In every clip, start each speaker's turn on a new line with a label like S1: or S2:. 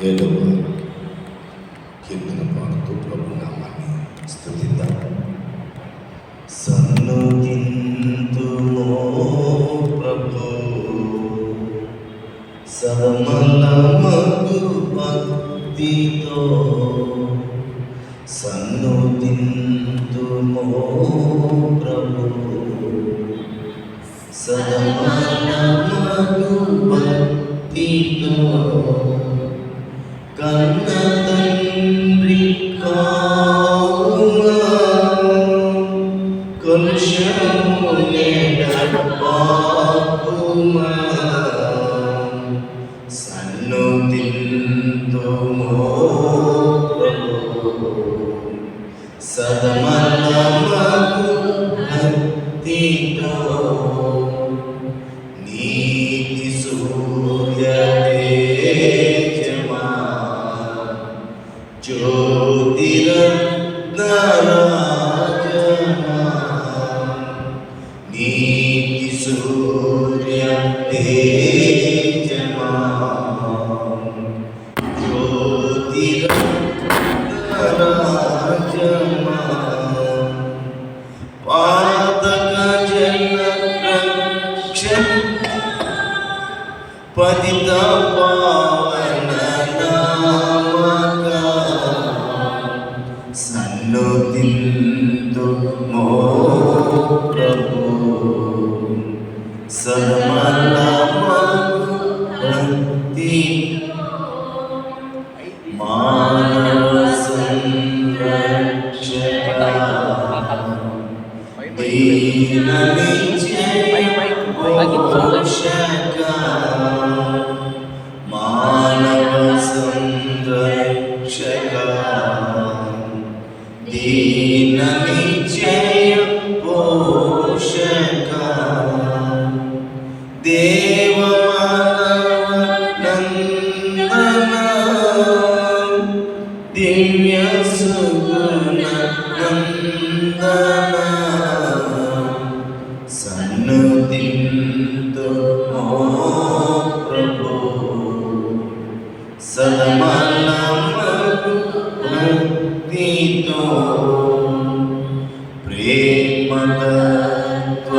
S1: ఏడవ కీర్తన పాడుతూ ప్రభు నామాన్ని స్తుతిద్దాం. సన్నుతింతుమో ప్రభు సదమలమగు భక్తితో, సన్నుతింతుమో ప్రభు సదమలమగు భక్తితో, కన్న తండ్రి కావుమా కలుషము నెడబాపుమా, సన్నుతింతుమో ప్రభు సదమలమగు భక్తితో, నీతి సూర్య జ్యోతిరత్నరాజమా, నీతి సూర్య తేజమా, జ్యోతిరత్నరాజమా, పాతక జన రక్షణ పతిత పావన నామకా, సన్నుతింతుమో ప్రభు సదమలమగు భక్తితో, మానవ సంరక్షక దీన పోషక, మానవ సంరక్షక దీన నిశ్చయ పోషక, దేవ మానవ నందన దివ్య సుగుణ నందన, సన్నుతింతుమో ప్రభు సదమలమగు భక్తితో, ప్రేమతత్వ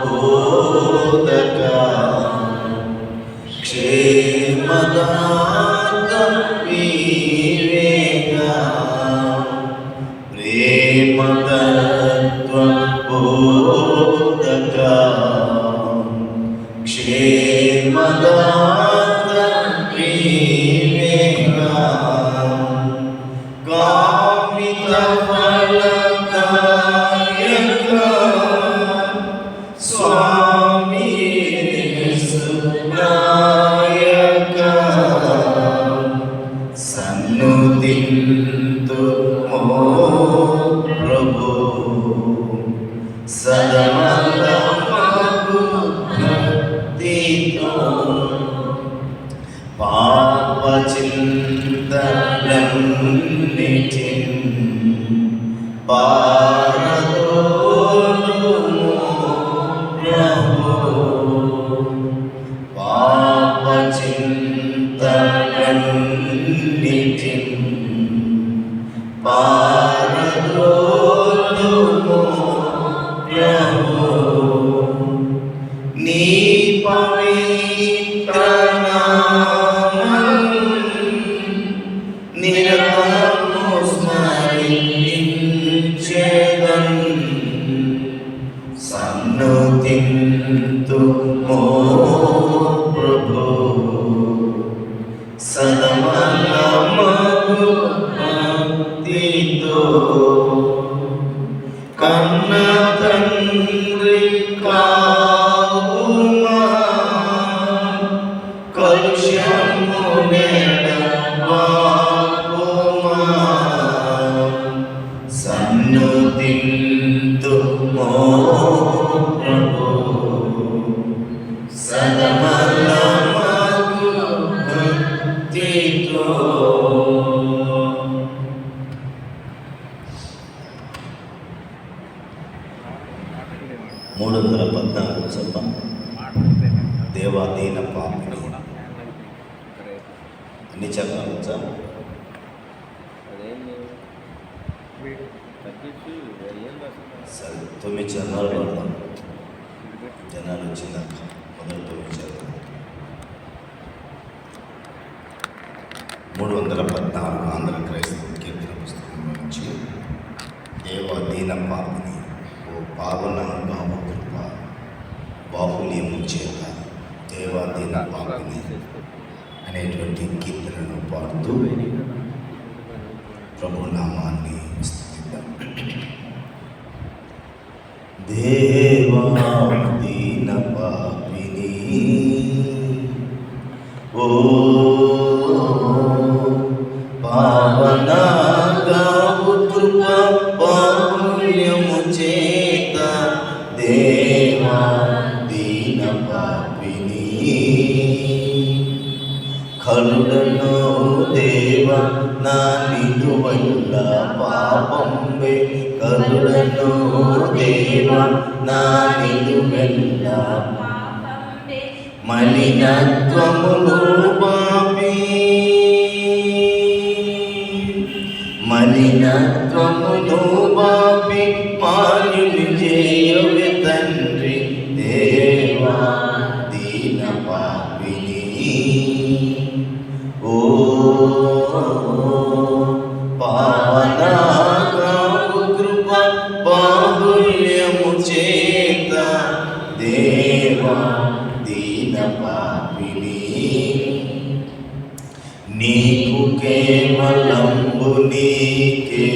S1: బోధక క్షేమదాత వివేక, ప్రేమతత్వ బోధక క్షేమదాత వివేక, కామిత ఫలదాయక స్వామి సునాయక, సన్నుతింతుమో ప్రభు సదమలమగు భక్తితో, పాప చింతలన్నిటిన్ పారదోలుమో ప్రభు, పాప చింతలన్నిటిన్ పారదోలుమో ప్రభు, నీ పవిత్ర నామం నిరతము స్మరించెదన్, సన్నుతింతుమో ప్రభు సదమలమగు భక్తితో, కన్న తండ్రి కావుమా కలుషము నెడబాపుమా, సన్నుతింతుమో ప్రభు సదమలమగు భక్తితో. 314 చెప్ప దేవాదీన పాపిని ఎన్ని చరణాలు వచ్చా? సరే 9 చరణాలు పడతాం. జనాలు వచ్చిందాక మొదటి 9 చరణాలు. 314 ఆంధ్ర క్రైస్తవ కీర్తన పుస్తకంలో నుంచి దేవా దీన పాపిని ఓ పావన భావ కృప బాహుల్యము చేత దేవా దీన పాపిని అనేటువంటి కీర్తనను పాడుతూ ప్రభు నామాన్ని స్తుతిద్దాం. దేవా దీన పాపిని ఓ పావన గావు కృప బాహుల్యము చేత దేవా దీన పాపిని కరుణను దేవ నా నిలువల్ల పాపంబే కరుణను దేవ నా నిలువల్ల మలినత్వమును పాపి మలినత్వమును పాపి మాన్యుని చేయవే తండ్రి దేవా దీన పాపిని ఓ పావన గావు కృప బాహుల్యము చేత దేవా దీన పాపిని నీకు కేవలంబు నీకే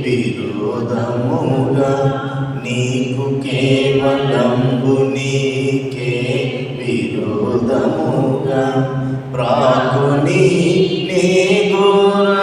S1: విరోధముగా నీకు కేవలంబు నీకే విరోధముగా ప్రాకుని నీ గోరా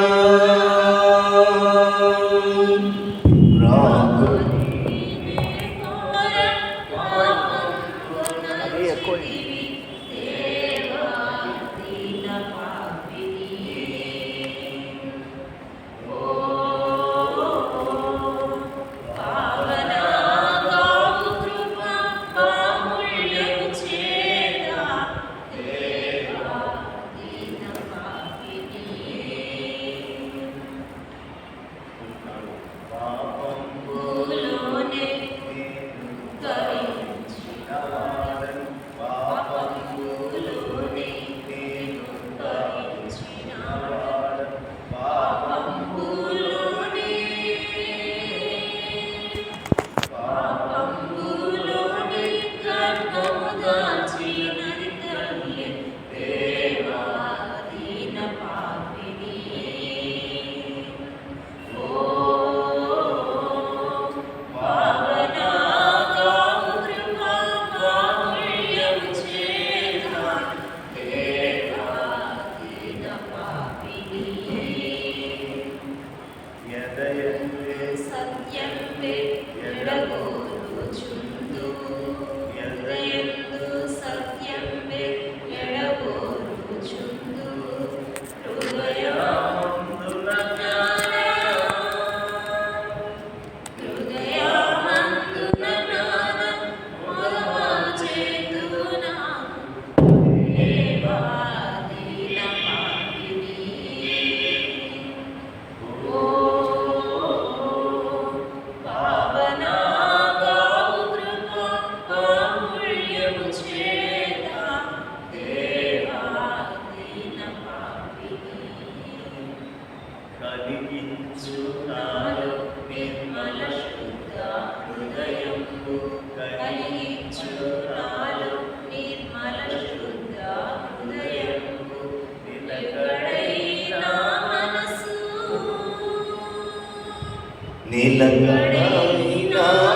S1: నిలకడైన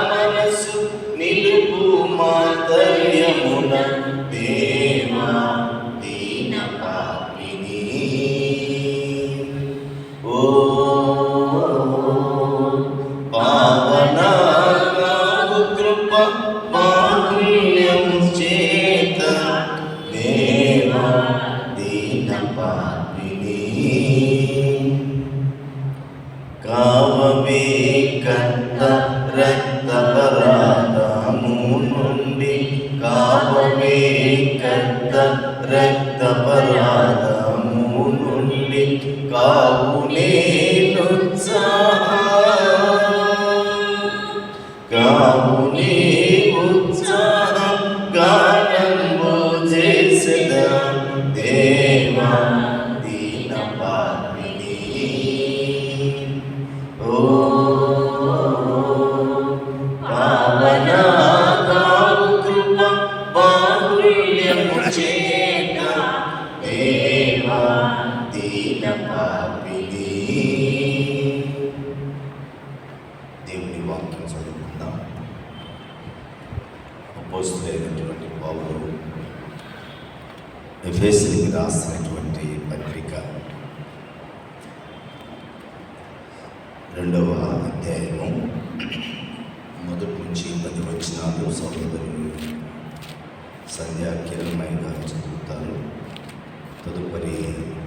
S1: మనసు నిలుపు మాధర్యమున దేవా దీన పాపిని ఓ పావన గావు కృప బాహుల్యం చేత దేవా దీన పాపిని కావవే కర్త రక్తపరాధము నుండి కావవే కర్త రక్తపరాధము నుండి ఓ పావనాకారు కృప బాహుళ్యము చేత దేవా దీన పాపిని. దేవుని వాక్యం చదువుకుందాం. అపోస్తలుడైనటువంటి పౌలు ఎఫెసీయులకు రాసినటువంటి పత్రిక 2వ అధ్యాయము 1 నుంచి 10 వచనాలు సహోదరులు సంధ్యా కిరణమయ్య గారు చదువుతారు. తదుపరి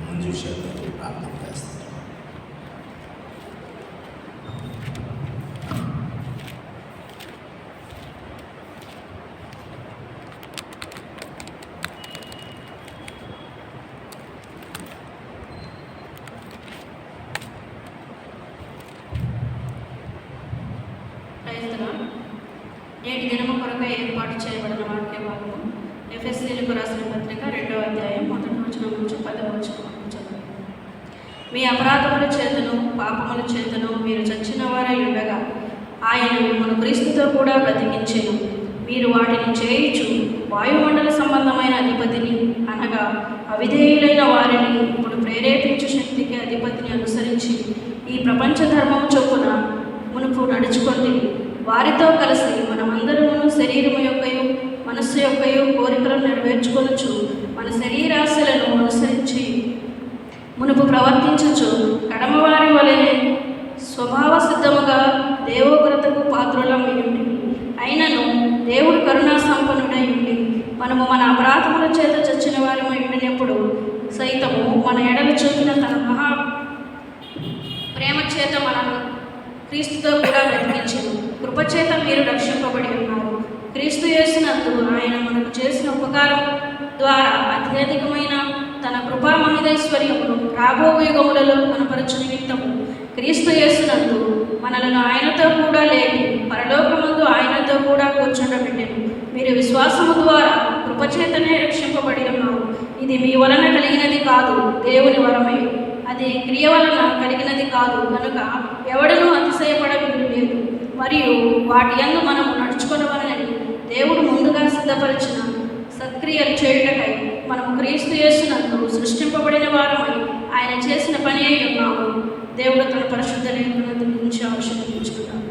S1: మంజుష గారు ప్రార్థన చేస్తారు.
S2: నేటి దినము కొరకు ఏర్పాటు చేయబడిన వాక్య భాగము ఎఫెసీయులకు రాసిన పత్రిక 2వ అధ్యాయం 1వ వచనం నుంచి 10వ వచనం వరకు చదువుతాను. మీ అపరాధముల చేతను పాపముల చేతను మీరు చచ్చిన వారై ఉండగా ఆయన మిమ్మల్ని క్రీస్తుతో కూడా బ్రతికించెను. మీరు వాటిని చేయుచు వాయుమండల సంబంధమైన అధిపతిని అనగా అవిధేయులైన వారిని ఇప్పుడు ప్రేరేపించు శక్తికి అధిపతిని అనుసరించి ఈ ప్రపంచ ధర్మము చొప్పున మునుపు నడుచుకొని వారితో కలిసి మనమందరము శరీరము యొక్కయు మనస్సు యొక్కయు కోరికలను నెరవేర్చుకొనుచు మన శరీరాశలను అనుసరించి మునుపు ప్రవర్తించుచు కడమవారి వలె స్వభావ సిద్ధముగా దేవోగ్రతకు పాత్రులమయ్యుండి అయినను దేవుడు కరుణా సంపన్నుడై ఉండి మనము మన అపరాధముల చేత చచ్చిన వారమై ఉండినప్పుడు సైతము మన ఎడలు చూపిన తన మహా ప్రేమ చేత మనను క్రీస్తుతో కూడా బ్రతికించెను. కృపచేత మీరు రక్షింపబడి ఉన్నారు. క్రీస్తు యేసునందు ఆయన మనకు చేసిన ఉపకారం ద్వారా అత్యధికమైన తన కృపా మహిదైశ్వర్యమును రాబో యుగములలో కనపరచు నిమిత్తము క్రీస్తు యేసునందు మనలను ఆయనతో కూడా లేపి పరలోకమందు ఆయనతో కూడా కూర్చుండబెట్టెను. మీరు విశ్వాసము ద్వారా కృపచేతనే రక్షింపబడి ఉన్నారు. ఇది మీ వలన కలిగినది కాదు, దేవుని వరమే. అది క్రియ వలన కలిగినది కాదు కనుక ఎవడనూ అతిశయపడవీలు లేదు. మరియు వాటి యందు మనము నడుచుకొనవలనని దేవుడు ముందుగా సిద్ధపరిచిన సత్క్రియలు చేయుటకై మనము క్రీస్తు యేసునందు సృష్టింపబడిన వారమై ఆయన చేసిన పని అయి ఉన్నాము. దేవుడు తన పరిశుద్ధ లేఖనం గురించి ఆశీర్వదించుకున్నాము.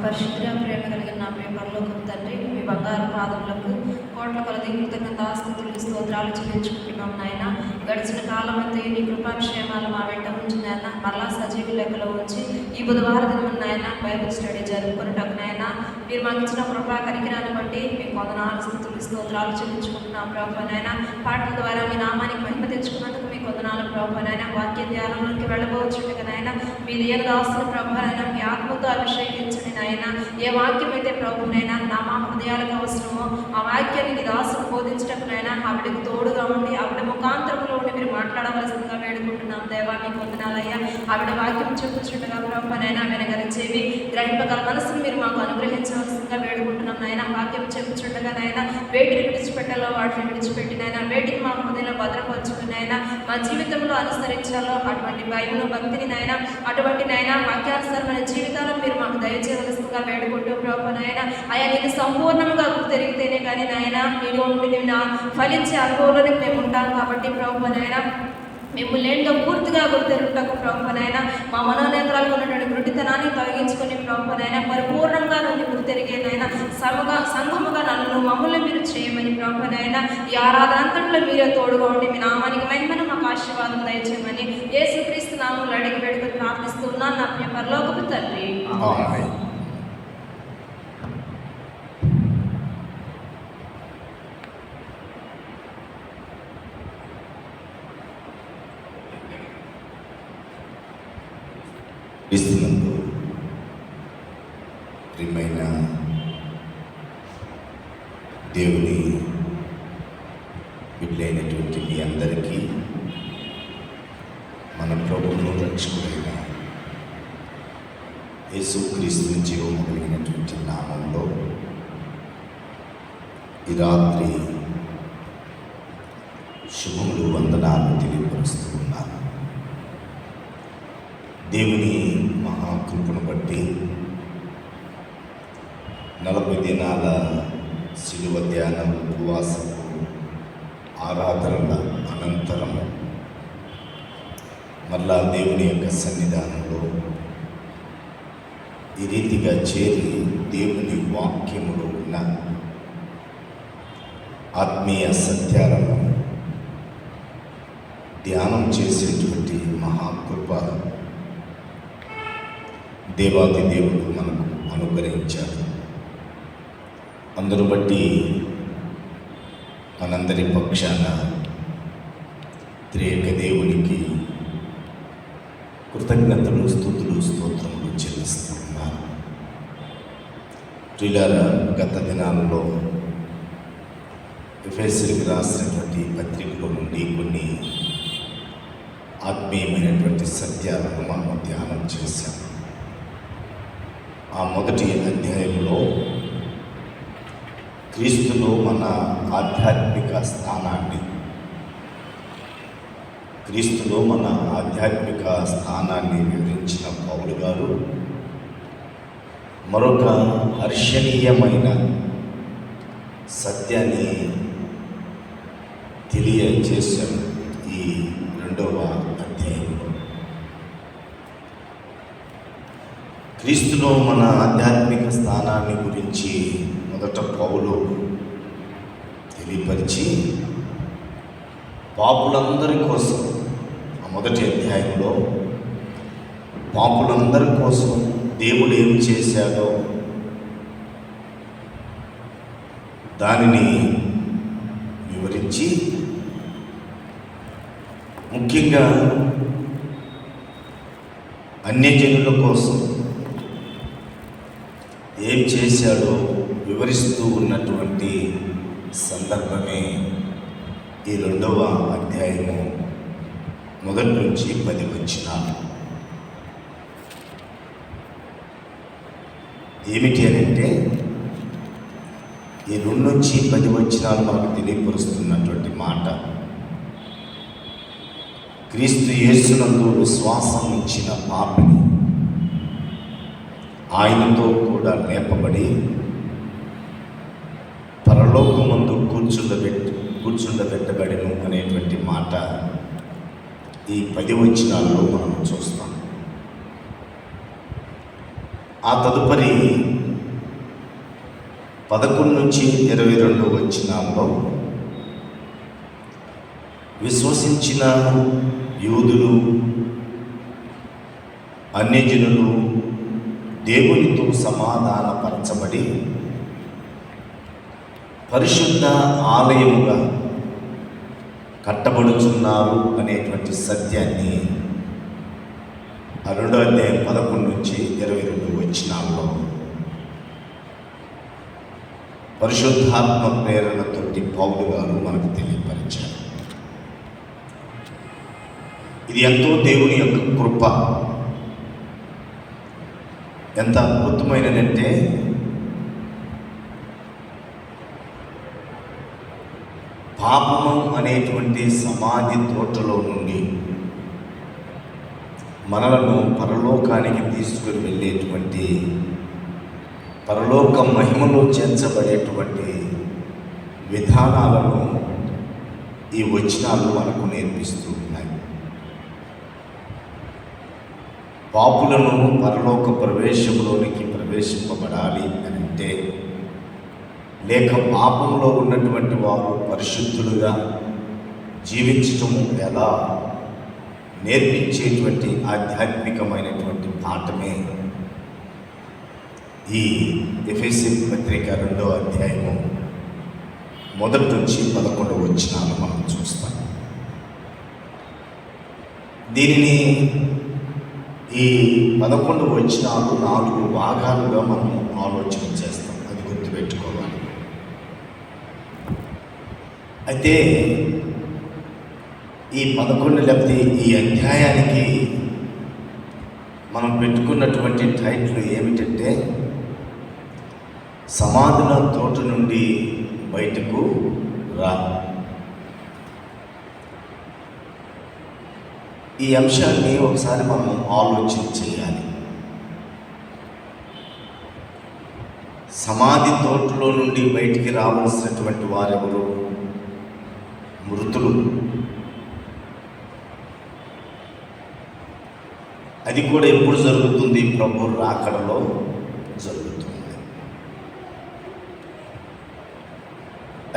S3: పరిశుద్ధిగా ప్రేమ కలిగిన నా ప్రియ పరలోకపు తండ్రి, మీ బంగారు పాదములకు కోట్ల కొలది కృతజ్ఞతాస్తుతులు స్తోత్రాలు చెల్లించుకుంటున్నాం నాయన. గడిచిన కాలం అంతా నీ కృపాక్షేమాలు మా వెంట ఉంచి నాయన మరలా సజీవ లెక్కలో ఉంచి ఈ బుధవార దినం నాయన బైబిల్ స్టడీ జరుపుకున్నట్టు నాయన మీరు మాకు ఇచ్చిన కృపా కరికిరాన్ని బట్టి మీకు వందనాలు స్తుతులు స్తోత్రాలు చెల్లించుకుంటున్నాం ప్రభు నాయన. పాటల ద్వారా మీ నామానికి మహిమ తెచ్చుకున్నందుకు మీకు వందనాలు ప్రభు నాయన. వాక్య ధ్యానంలోకి వెళ్ళబోచుండగా నాయన మీ దేవ దాస్తున్న ప్రభు నాయన మీ ఆత్మతో అభిషేకించండి నాయన. ఏ వాక్యం అయితే ప్రభునైనా నా మా హృదయాలకు అవసరమో ఆ వాక్యాన్ని నీ దాసుకు బోధించటకునైనా ఆవిడకు తోడుగా ఉండి ఆవిడ ముఖాంతరంలో ఉండి మీరు మాట్లాడవలసిందిగా వేడుకుంటున్నాం దేవా. మీకు వందనాలయ్యా. ఆవిడ వాక్యం చెప్పుచుండగా ప్రభునైనా వినగలిచేవి గ్రహింపగల మనసును మీరు మాకు అనుగ్రహించవలసిందిగా వేడుకుంటున్నాం నాయన. వాక్యం చెప్పుచుండగా నాయన వేటిని విడిచిపెట్టాలో వాటిని విడిచిపెట్టినైనా వేటిని మా హృదయంలో భద్రపరుచుకునైనా మా జీవితంలో అనుసరించాలో అటువంటి భయమును భక్తిని నాయన అటువంటి నాయన వాక్యానుసారమైన జీవితాలను మీరు మాకు దయచేయవలసిందిగా వేడుకుంటూ ప్రభు నాయన. అయా నేను సంపూర్ణంగా గుర్తెరిగితేనే కానీ నాయన నేను ఉండి నేను ఫలించే అనుభవంలోనికి మేము ఉంటాం కాబట్టి ప్రభు నాయన మిమ్మల్ని ఏంటో పూర్తిగా గుర్తెరుగుటకు ప్రభునైనా మా మనోనేత్రాలకు ఉన్నటువంటి గుడ్డితనాన్ని తొలగించుకొని ప్రభునైనా పరిపూర్ణంగా నన్ను గుర్తెరిగేనైనా సంఘముగా నన్ను మమ్మల్ని మీరు చేయమని ప్రభునైనా ఈ ఆరాధన అంతట్లో మీరే తోడుగా ఉండి మీ నామానికి మహిమను మాకు ఆశీర్వాదం దయచేయమని యేసుక్రీస్తు నామములో అడిగి వేడుకొని ప్రార్థిస్తూ ఉన్నాను నా ప్రియ పరలోకపు తండ్రి.
S1: క్రీస్తునందు ప్రియమైన దేవుని బిడ్డలైనటువంటి మీ అందరికీ మన ప్రభువును రక్షకుడైన యేసుక్రీస్తు జీవము కలిగినటువంటి నామంలో ఈ రాత్రి శుభములు, వందనాలు తెలియపరుస్తూ ఉన్నాను. దేవుని మహాకృపను బట్టి 40 దినాల శిలువ ధ్యానం, ఉపవాసము, ఆరాధనల అనంతరం మరలా దేవుని యొక్క సన్నిధానంలో ఈ రీతిగా చేరి దేవుని వాక్యములో ఉన్న ఆత్మీయ సత్యాలను ధ్యానం చేసేటువంటి మహాకృప దేవాది దేవుడు మనకు అనుగ్రహించాడు. అందును బట్టి మనందరి పక్షాన త్రియేక దేవునికి కృతజ్ఞతలు, స్తుతులు, స్తోత్రములు చెల్లిస్తూ ఉన్నారు. ప్రియులారా, గత దినాలలో ఎఫెసీయులకు రాసినటువంటి పత్రికలో నుండి కొన్ని ఆత్మీయమైనటువంటి సత్యాలను మనం ధ్యానం చేశాం. ఆ మొదటి అధ్యాయంలో క్రీస్తులో మన ఆధ్యాత్మిక స్థానాన్ని వివరించిన పౌలు గారు మరొక హర్షణీయమైన సత్యాన్ని తెలియజేశారు. ఈ 2వ అధ్యాయంలో క్రీస్తులో మన ఆధ్యాత్మిక స్థానాన్ని గురించి మొదట పౌలు తెలియపరిచి పాపులందరి కోసం, ఆ మొదటి అధ్యాయంలో పాపులందరి కోసం దేవుడు ఏం చేశాడో దానిని వివరించి, ముఖ్యంగా అన్యజనుల కోసం ఏం చేశాడో వివరిస్తూ ఉన్నటువంటి సందర్భమే ఈ 2వ అధ్యాయము మొదటి నుంచి 10 వచనాలు. ఏమిటి అని అంటే, ఈ 2 నుంచి 10 వచనాలు మనకు తెలియపరుస్తున్నటువంటి మాట, క్రీస్తు యేసునందు విశ్వాసం ఉంచిన పాపిని ఆయనతో కూడా లేపబడి పరలోకమందు కూర్చుండబెట్టబడిను అనేటువంటి మాట ఈ 10 వచనాల్లో మనం చూస్తాం. ఆ తదుపరి 11 నుంచి 22 వచనాల్లో విశ్వసించిన యూదులు, అన్యజనులు దేవునితో సమాధానపరచబడి పరిశుద్ధ ఆలయముగా కట్టబడుచున్నారు అనేటువంటి సత్యాన్ని ఆ 2వ అధ్యాయం 11 నుంచి 22 వచనాల్లో పరిశుద్ధాత్మ ప్రేరణతోటి పౌలు గారు మనకు తెలియపరిచారు. ఇది ఎంతో దేవుని యొక్క కృప. ఎంత అద్భుతమైనదంటే, పాపము అనేటువంటి సమాధి తోటలో నుండి మనలను పరలోకానికి తీసుకుని వెళ్ళేటువంటి, పరలోక మహిమలో చేర్చబడేటువంటి విధానాలను ఈ వచనాలు మనకు నేర్పిస్తూ ఉన్నాయి. పాపులను పరలోక ప్రవేశంలోనికి ప్రవేశింపబడాలి అని అంటే, లేక పాపంలో ఉన్నటువంటి వారు పరిశుద్ధులుగా జీవించటం ఎలా నేర్పించేటువంటి ఆధ్యాత్మికమైనటువంటి పాఠమే ఈ ఎఫెసీ పత్రిక 2వ అధ్యాయము మొదటి నుంచి 11 వచనాలు మనం చూస్తాం. దీనిని ఈ 11 వచనాలు 4 భాగాలుగా మనం ఆలోచన చేస్తాం. అది గుర్తుపెట్టుకోవాలి. అయితే ఈ 11 లేకపోతే ఈ అధ్యాయానికి మనం పెట్టుకున్నటువంటి టైటిల్ ఏమిటంటే, సమాధుల తోట నుండి బయటకు రా. ఈ అంశాన్ని ఒకసారి మనం ఆలోచన చేయాలి. సమాధి తోటలో నుండి బయటికి రావాల్సినటువంటి వారెవరు? మృతులు. అది కూడా ఎప్పుడు జరుగుతుంది? ప్రభు రాకడలో జరుగుతుంది.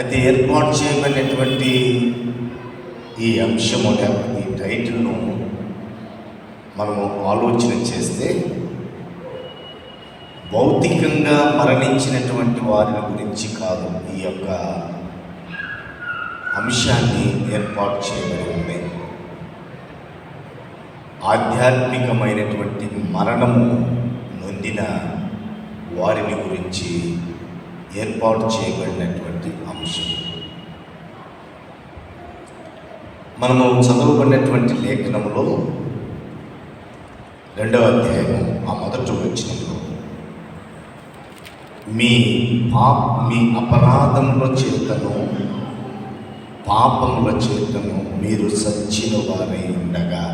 S1: అది ఏర్పాటు చేయబడినటువంటి ఈ అంశము లేకపోతే ఈ టైటిల్ను మనము ఆలోచన చేస్తే భౌతికంగా మరణించినటువంటి వారిని గురించి కాదు ఈ యొక్క అంశాన్ని ఏర్పాటు చేయబడి ఉంది. ఆధ్యాత్మికమైనటువంటి మరణము నొందిన వారిని గురించి ఏర్పాటు చేయబడినటువంటి అంశం. మనము చదవబడినటువంటి లేఖనంలో 2వ అధ్యాయము ఆ మొదటి వచనంలో మీ అపరాధముల చేతను పాపముల చేతను మీరు సచ్చిన వారై ఉండగా,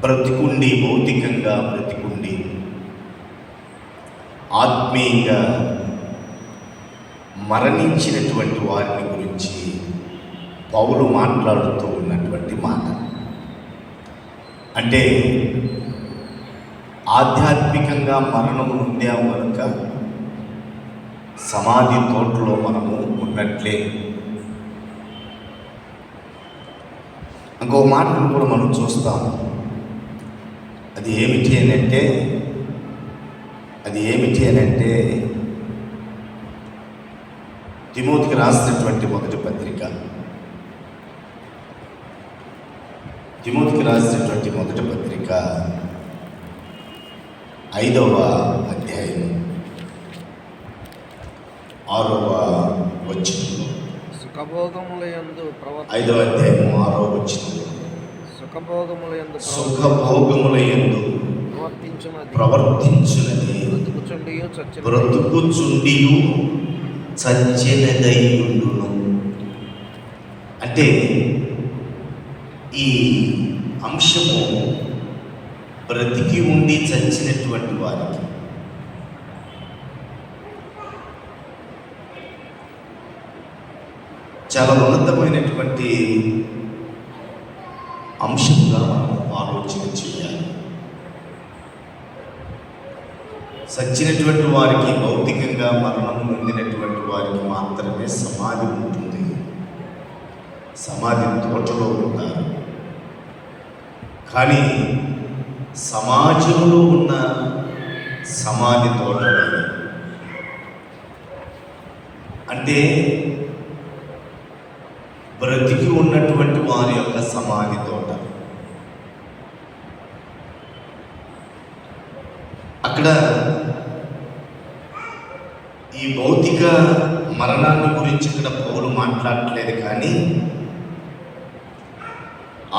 S1: బ్రతికుండి, భౌతికంగా బ్రతికుండి ఆత్మీయంగా మరణించినటువంటి వారిని గురించి పౌలు మాట్లాడుతూ ఉన్నటువంటి మాట. అంటే ఆధ్యాత్మికంగా మరణము నొందాము కనుక సమాధి తోటలో మనము ఉన్నట్లే. ఇంకో మాటను కూడా మనం చూస్తాము. అది ఏమిటి అనంటే తిమోతికి రాసినటువంటి మొదటి పత్రిక 5వ అధ్యాయం 6వ వచనంలో, 5వ అధ్యాయం 6వ వచనంలో, సుఖభోగములయందు ప్రవర్తించునది బ్రతుకుచుండియు చచ్చినదైయుండును. అంటే ఈ అంశము బ్రతికి ఉండి చచ్చినటువంటి వారికి, చాలా ఉన్నతమైనటువంటి అంశంగా మనం ఆలోచన చేయాలి. చచ్చినటువంటి వారికి, భౌతికంగా మరణం పొందినటువంటి వారికి మాత్రమే సమాధి ఉంటుంది. సమాధి తోటలో ఉంటారు. కానీ సమాజంలో ఉన్న సమాధి తోట అంటే బ్రతికి ఉన్నటువంటి వారి యొక్క సమాధి తోట. అక్కడ ఈ భౌతిక మరణాన్ని గురించి ఇక్కడ పౌలు మాట్లాడట్లేదు, కానీ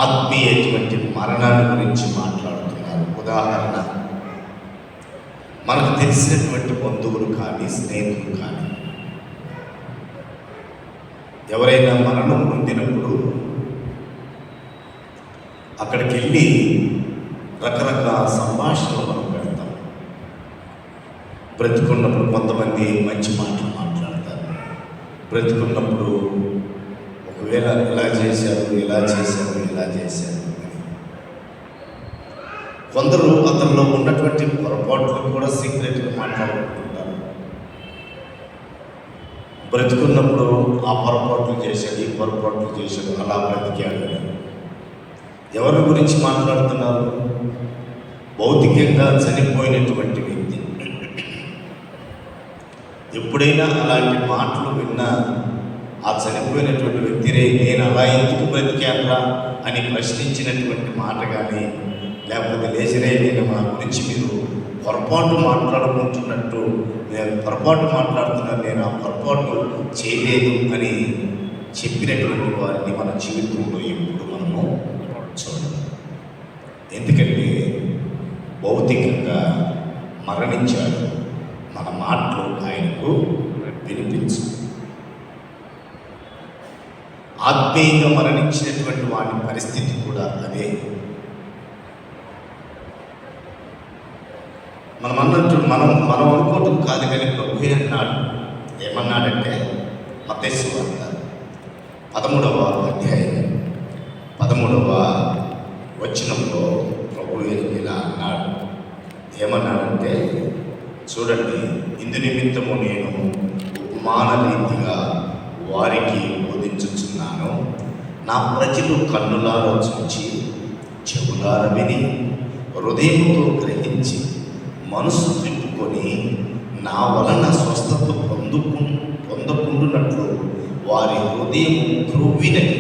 S1: ఆత్మీయటువంటి మరణాన్ని గురించి మాట్లాడుతున్నారు. ఉదాహరణ, మనకు తెలిసినటువంటి బంధువులు కానీ స్నేహితులు కానీ ఎవరైనా మరణం పొందినప్పుడు అక్కడికి వెళ్ళి రకరకాల సంభాషణలు మనం పెడతాం. బ్రతికున్నప్పుడు కొంతమంది మంచి మాటలు మాట్లాడతారు. బ్రతికున్నప్పుడు ఒకవేళ ఇలా చేశారు కొందరు అతనిలో ఉన్నటువంటి పొరపాట్లు కూడా సీక్రెట్గా మాట్లాడుకుంటుంటారు. బ్రతుకున్నప్పుడు ఆ పొరపాట్లు చేశాడు, ఈ పొరపాట్లు చేశాడు, అలా బ్రతికాడు. ఎవరి గురించి మాట్లాడుతున్నారు? భౌతికంగా చనిపోయినటువంటి వ్యక్తి. ఎప్పుడైనా అలాంటి మాటలు విన్నా ఆ చనిపోయినటువంటి వ్యక్తినే నేను అలా ఎందుకు బ్రతికారా అని ప్రశ్నించినటువంటి మాట కానీ, లేకపోతే లేచిరే నేను మా గురించి మీరు పొరపాటు మాట్లాడుకుంటున్నట్టు, నేను పొరపాటు మాట్లాడుతున్నాను, నేను ఆ పొరపాటు చేయలేదు అని చెప్పినటువంటి వారిని మన జీవితంలో ఎప్పుడు మనము చూడాలి. ఎందుకంటే భౌతికంగా మరణించాడు, మన మాటలు ఆయనకు వినిపించు. ఆత్మీయంగా మరణించినటువంటి వాడి పరిస్థితి కూడా అదే. మనం అన్నట్టు మనం అనుకోవటం కాదు, కానీ ప్రభు అన్నాడు. ఏమన్నాడంటే మత్తయి సువార్త 13వ అధ్యాయం 13వ వచనంలో ప్రభు ఇలా అన్నాడు. ఏమన్నాడంటే, చూడండి, ఇందు నిమిత్తము నేను ఉపమాన రీతిగా వారికి బోధించుచున్నాను. నా ప్రజలు కన్నులారా చూచి, చెవులారా విని, హృదయంతో గ్రహించి, మనసు తిప్పుకొని నా వలన స్వస్థత పొందకుండునట్లు వారి హృదయం క్రొవ్వినవి,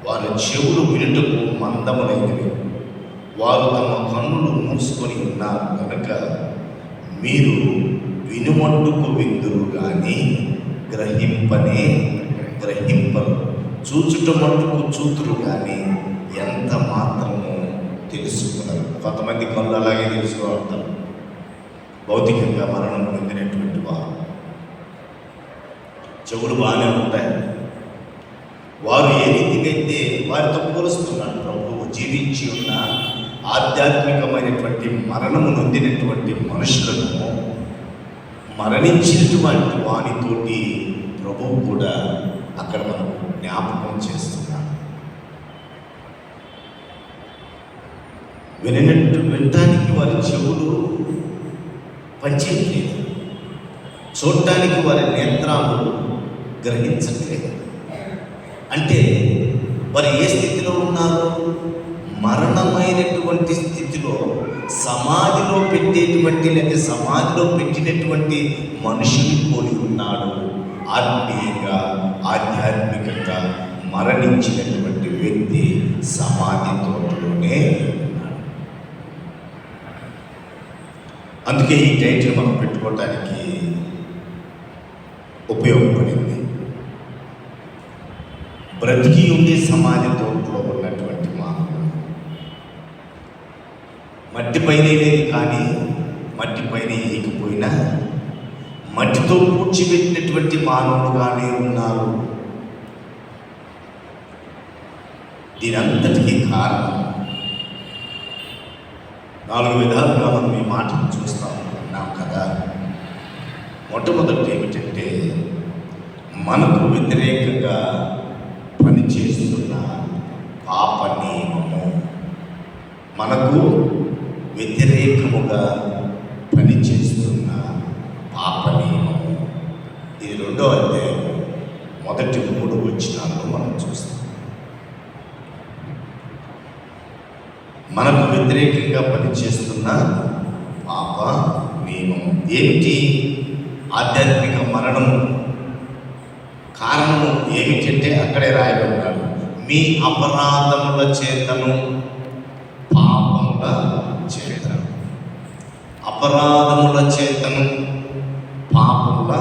S1: వారి చెవులు వినుటకు మందములైనవి, వారు తమ కన్నులు మూసుకొని ఉన్నారు కనుక మీరు వినుమట్టుకు విందురు కానీ గ్రహింపరు, చూచుట మట్టుకు చూతురు కానీ ఎంత మాత్రము తెలుసుకున్నారు. కొంతమంది కళ్ళు అలాగే తెలుసుకోగలుగుతారు, భౌతికంగా మరణం పొందినటువంటి వారు. చెవులు బాగానే ఉంటాయి. వారు ఏ రీతికైతే వారితో పోలుస్తున్నాడు ప్రభువు, జీవించి ఉన్న ఆధ్యాత్మికమైనటువంటి మరణము నొందినటువంటి మనుషులను మరణించినటువంటి వానితోటి ప్రభువు కూడా అక్కడ మనకు జ్ఞాపకం చేస్తున్నాడు. వినటానికి వారి చెవులు పనిచేయట్లేదు, చూడటానికి వారి నేత్రాలు గ్రహించట్లేదు. అంటే వారు ఏ స్థితిలో ఉన్నారు? మరణమైనటువంటి స్థితిలో, సమాధిలో పెట్టేటువంటి లేదా సమాధిలో పెట్టినటువంటి మనుషుని పోలి ఉన్నాడు. ఆత్మీయంగా ఆధ్యాత్మికంగా మరణించినటువంటి వ్యక్తి సమాధి తోటలోనే ఉన్నాడు. అందుకే ఈ టైటిల్ మనం పెట్టుకోవటానికి ఉపయోగపడింది. బ్రతికి ఉండి సమాధి తోటలో ఉన్నటువంటి మానవుడు. మట్టిపైనే లేదు కానీ మట్టిపైన ఏకపోయినా మట్టితో పూడ్చిపెట్టినటువంటి మానవుడుగానే ఉన్నారు. దీనంతటికీ కారణం 4 విధాలుగా మనం ఈ మాటను చూస్తాం అన్నాం కదా. మొట్టమొదటి ఏమిటంటే, మనకు వ్యతిరేకంగా పనిచేస్తున్న పాప నియమము. మనకు వ్యతిరేకముగా పనిచేస్తున్న పాప నియమము. ఇది 2వ అధ్యాయం మొదటి 3 వచనాలను మనం చూస్తాం. మనకు వ్యతిరేకంగా పనిచేస్తున్న పాప నియమము ఏమిటి? ఆధ్యాత్మిక మరణము. కారణము ఏమిటంటే అక్కడే రాయబడ్డాడు, మీ అపరాధముల చేతను పాపముల చేతను. అపరాధముల చేతను పాపముల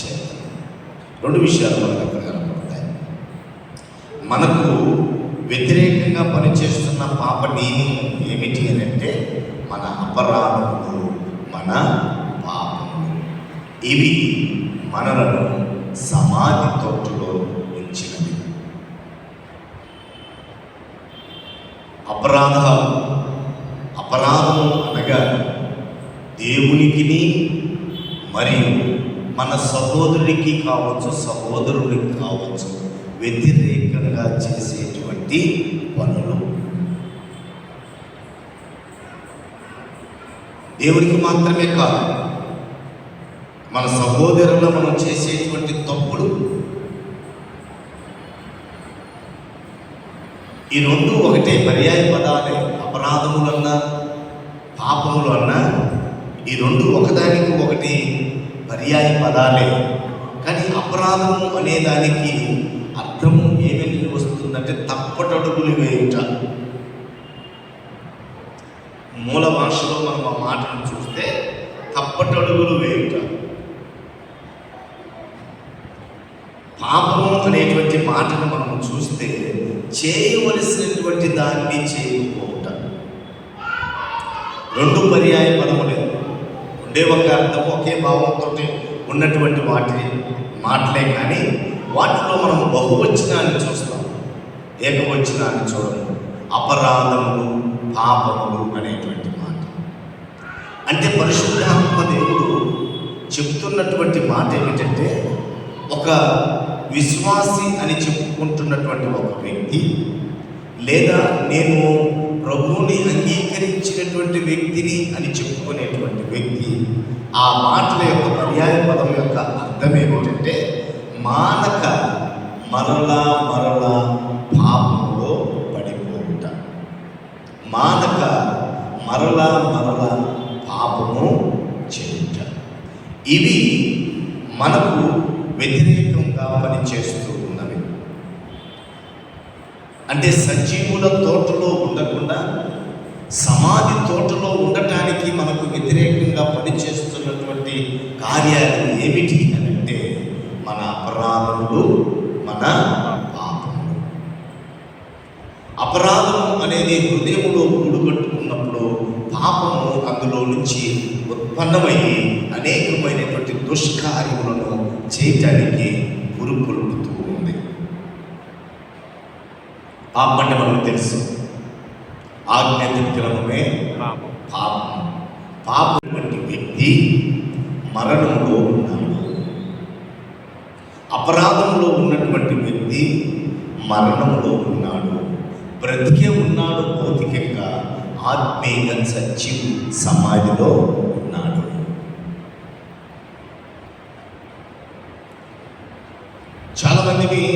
S1: చేతను. 2 విషయాలు మనకు అక్కడ కనపడతాయి. మనకు వ్యతిరేకంగా పనిచేస్తున్న పాప నియమం ఏమిటి అని అంటే, మన అపరాధములు, మన పాపములు. ఇవి మనలను సమాధి తోటలో ఉంచినవి. అపరాధము అనగా దేవునికి మరియు మన సహోదరుడికి కావచ్చు, సహోదరుడికి కావచ్చు వ్యతిరేకంగా చేసేటువంటి పనులు. దేవుడికి మాత్రమే కాదు, మన సహోదరులు మనం చేసేటువంటి తప్పులు. ఈ 2 ఒకటే, పర్యాయ పదాలే. అపరాధములన్నా పాపములు అన్నా ఈ 2 ఒకదానికి ఒకటి పర్యాయ పదాలే. కానీ అపరాధము అనే దానికి అర్థము ఏమేమి వస్తుందంటే తప్పటడుగులు వేయుట. మూల భాషలో మనం ఆ మాటను చూస్తే తప్పటడుగులు వేయుట. పాపము అనేటువంటి మాటను మనం చూస్తే చేయవలసినటువంటి దాన్ని చేయకపోవట. 2 పర్యాయ పదములే, ఒకే ఒక అర్థం, ఒకే భావంతో ఉన్నటువంటి మాటలే. కానీ వాటిలో మనం బహువచనాన్ని చూస్తాం, ఏకవచనాన్ని చూడము. అపరాధములు, పాపములు అనేటువంటి మాట. అంటే పరిశుద్ధాత్మ దేవుడు చెప్తున్నటువంటి మాట ఏమిటంటే, ఒక విశ్వాసి అని చెప్పుకుంటున్నటువంటి ఒక వ్యక్తి, లేదా నేను ప్రభువుని అంగీకరించినటువంటి వ్యక్తిని అని చెప్పుకునేటువంటి వ్యక్తి, ఆ మాటల యొక్క పర్యాయ పదం యొక్క అర్థం ఏమిటంటే మానక మరలా మరలా పాపంలో పడిపోవుట. మానక మరలా మరలా పాపము చేయుట. ఇవి మనకు వ్యతిరేకంగా పనిచేస్తూ ఉన్నవి. అంటే సజీవుల తోటలో ఉండకుండా సమాధి తోటలో ఉండటానికి మనకు వ్యతిరేకంగా పనిచేస్తున్నటువంటి కార్యాలు ఏమిటి అని అంటే మన అపరాధములు, మన పాపములు. అపరాధం అనేది హృదయంలో గూడుకట్టుకున్నప్పుడు పాపము అందులో నుంచి ఉత్పన్నమయ్యి అనేకమైనటువంటి దుష్కార్యములను చేయటానికి పురుకొల్పుతూ ఉంది. పాపం అంటే మనకు తెలుసు, ఆజ్ఞాతిక్రమమే పాపం. పాపం వంటి వ్యక్తి మరణంలో ఉన్నాడు. అపరాధంలో ఉన్నటువంటి వ్యక్తి మరణంలో ఉన్నాడు. బ్రతికే ఉన్నాడు భౌతికంగా, ఆత్మీయ సత్యం సమాధిలో ఉన్నాడు. చాలామందిని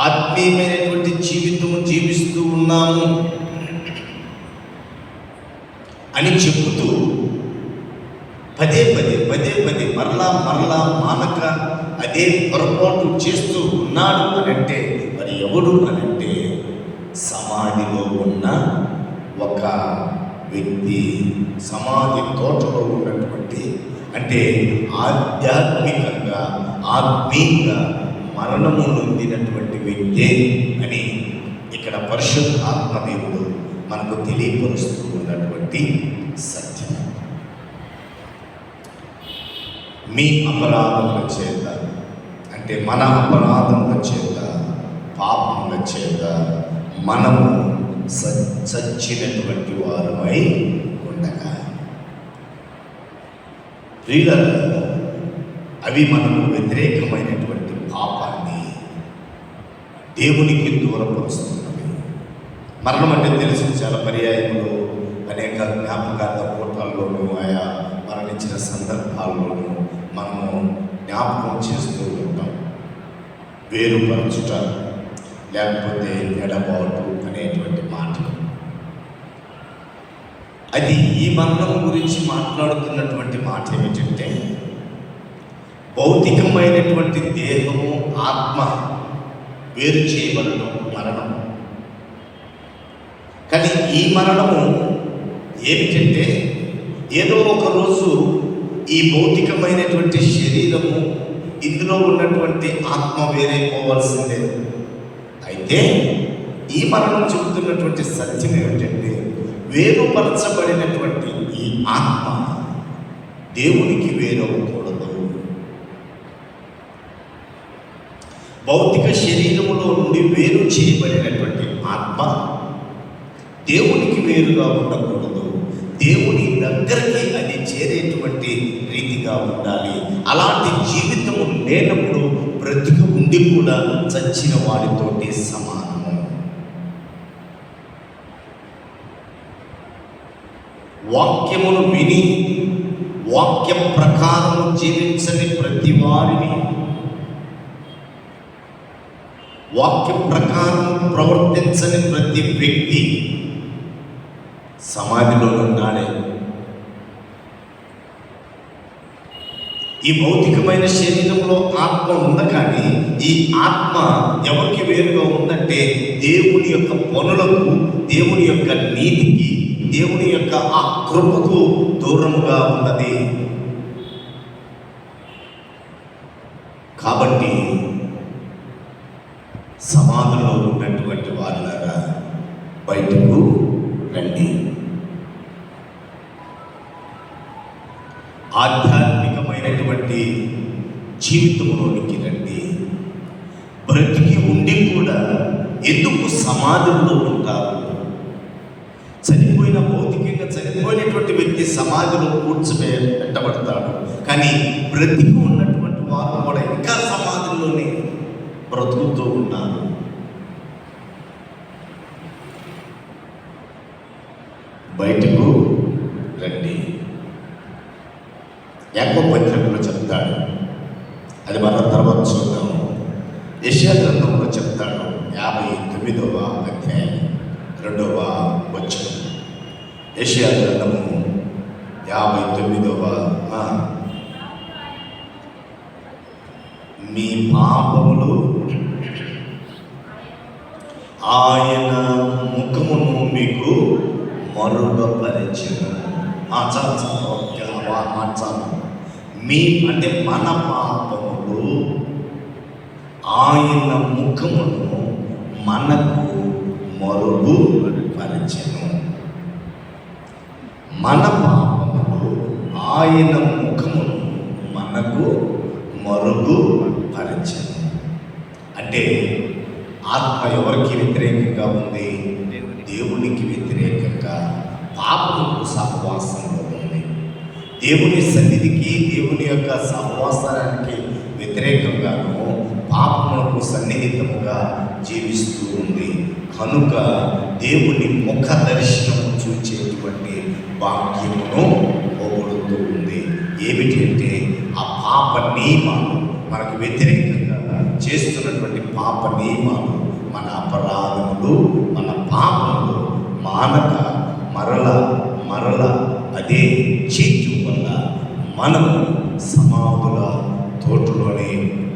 S1: ఆత్మీయమైనటువంటి జీవితం జీవిస్తూ ఉన్నాము అని చెబుతూ పదే పదే మరలా మానక అదే పొరపాటు చేస్తూ ఉన్నాడు అనంటే మరి ఎవడు అనంటే సమాధిలో ఉన్న ఒక వ్యక్తి, సమాధి తోటలో ఉన్నటువంటి, అంటే ఆధ్యాత్మికంగా ఆత్మీయంగా మరణము నొందినటువంటి వ్యక్తే అని ఇక్కడ పరిశుద్ధ ఆత్మదేవుడు మనకు తెలియపరుస్తూ ఉన్నటువంటి సత్యం. మీ అపరాధముల చేత, అంటే మన అపరాధముల చేత, పాపముల చేత మనము చచ్చినటువంటి వారమై ఉండగా అవి మనకు వ్యతిరేకమైనటువంటి పాపాన్ని దేవునికి దూరపరుస్తున్నవి. మరణం అంటే తెలిసి చాలా పర్యాయములు అనేక జ్ఞాపకార్థ కూటాల్లోనూ ఆయా మరణించిన సందర్భాల్లోనూ మనము జ్ఞాపకం చేస్తూ ఉంటాం. వేరుపరచుట, లేకపోతే ఎడబాటు అనేటువంటి మాటలు. అది ఈ మరణం గురించి మాట్లాడుతున్నటువంటి మాట ఏమిటంటే, భౌతికమైనటువంటి దేహము ఆత్మ వేరు చేయబడటం మరణం. కానీ ఈ మరణము ఏమిటంటే, ఏదో ఒక రోజు ఈ భౌతికమైనటువంటి శరీరము, ఇందులో ఉన్నటువంటి ఆత్మ వేరైపోవాల్సిందే. అయితే ఈ మరణం చెబుతున్నటువంటి సత్యం ఏమిటంటే, వేరుపరచబడినటువంటి ఈ ఆత్మ దేవునికి వేరవకూడదు. భౌతిక శరీరములో నుండి వేరు చేయబడినటువంటి ఆత్మ దేవునికి వేరుగా ఉండకూడదు. దేవుని దగ్గరికి అది చేరేటువంటి రీతిగా ఉండాలి. అలాంటి జీవితము లేనప్పుడు బ్రతికి ఉండి కూడా చచ్చిన వాడితోటి సమానము. వాక్యమును విని వాక్య ప్రకారం జీవించని ప్రతి వారిని, వాక్య ప్రకారం ప్రవర్తించని ప్రతి వ్యక్తి సమాధిలో ఉన్నాడే. ఈ భౌతికమైన శరీరంలో ఆత్మ ఉంది, కానీ ఈ ఆత్మ ఎవరికి వేరుగా ఉందంటే దేవుని యొక్క పనులకు, దేవుని యొక్క నీతికి, దేవుని యొక్క ఆ కృపకు దూరముగా ఉన్నది. కాబట్టి సమాధిలో ఉన్నటువంటి వారిలాగా బయటకు రండి. ఆధ్యాత్మికమైనటువంటి జీవితంలోనికి రండి. ఉండి కూడా ఎందుకు సమాధుల్లో ఉంటారు? భౌతికంగా చనిపోయినటువంటి వ్యక్తి సమాధిలో పెట్టబడతాడు, కానీ బ్రతికి ఉన్నటువంటి వారు కూడా ఇంకా సమాధిలోనే బ్రతుకుతూ ఉన్నారు. బయటకు రండి. యాకోబు పత్రికలో చెప్తాడు, అది మనం తర్వాత చూద్దాము. యెషయా గ్రంథంలో చెప్తాడు, 59వ అధ్యాయం 2వ వచనం. యెషయా గ్రంథము 59వ మీ పాపములు ఆయన ముఖమును మీకు మరుగపరిచెను. చాలు. మీ అంటే మన పాపములు ఆయన ముఖమును మనకు మరుగుపరిచెను. మన పాపములు ఆయన ముఖమును మనకు మరుగుపరిచెను. అంటే ఆత్మ ఎవరికి వ్యతిరేకంగా ఉంది? దేవునికి వ్యతిరేకంగా, పాపముకు సహవాసంలో ఉంది. దేవుని సన్నిధికి, దేవుని యొక్క సహవాసానికి వ్యతిరేకంగాను పాపములకు సన్నిహితముగా జీవిస్తూ ఉంది. కనుక దేవుని ముఖ దర్శనము చూచేటువంటి వాక్యమును పోగొడుతూ ఉంది. ఏమిటి అంటే ఆ పాప నియమాలు, మనకు వ్యతిరేకంగా చేస్తున్నటువంటి పాప నియమాలు, మన అపరాధములు, మన పాపములు మానక మరల అదే చేయటం వల్ల మనము సమాధుల తోటలోనే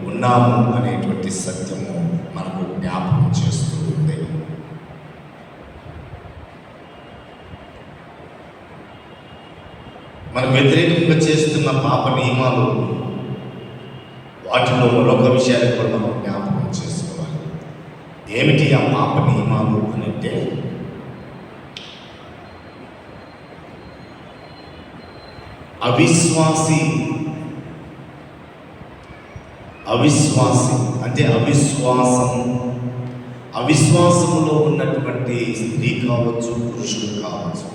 S1: ఉన్నాము అనేటువంటి సత్యము మనకు జ్ఞాపకం చేస్తూ ఉంది. మనకు వ్యతిరేకంగా చేస్తున్న పాప నియమాలు, వాటిలో మరొక విషయాన్ని కూడా మనం జ్ఞాపకం చేసుకోవాలి. ఏమిటి ఆ పాప నియమాలు అని అంటే, అవిశ్వాసి అంటే అవిశ్వాసములో ఉన్నటువంటి స్త్రీ కావచ్చు, పురుషుడు కావచ్చు,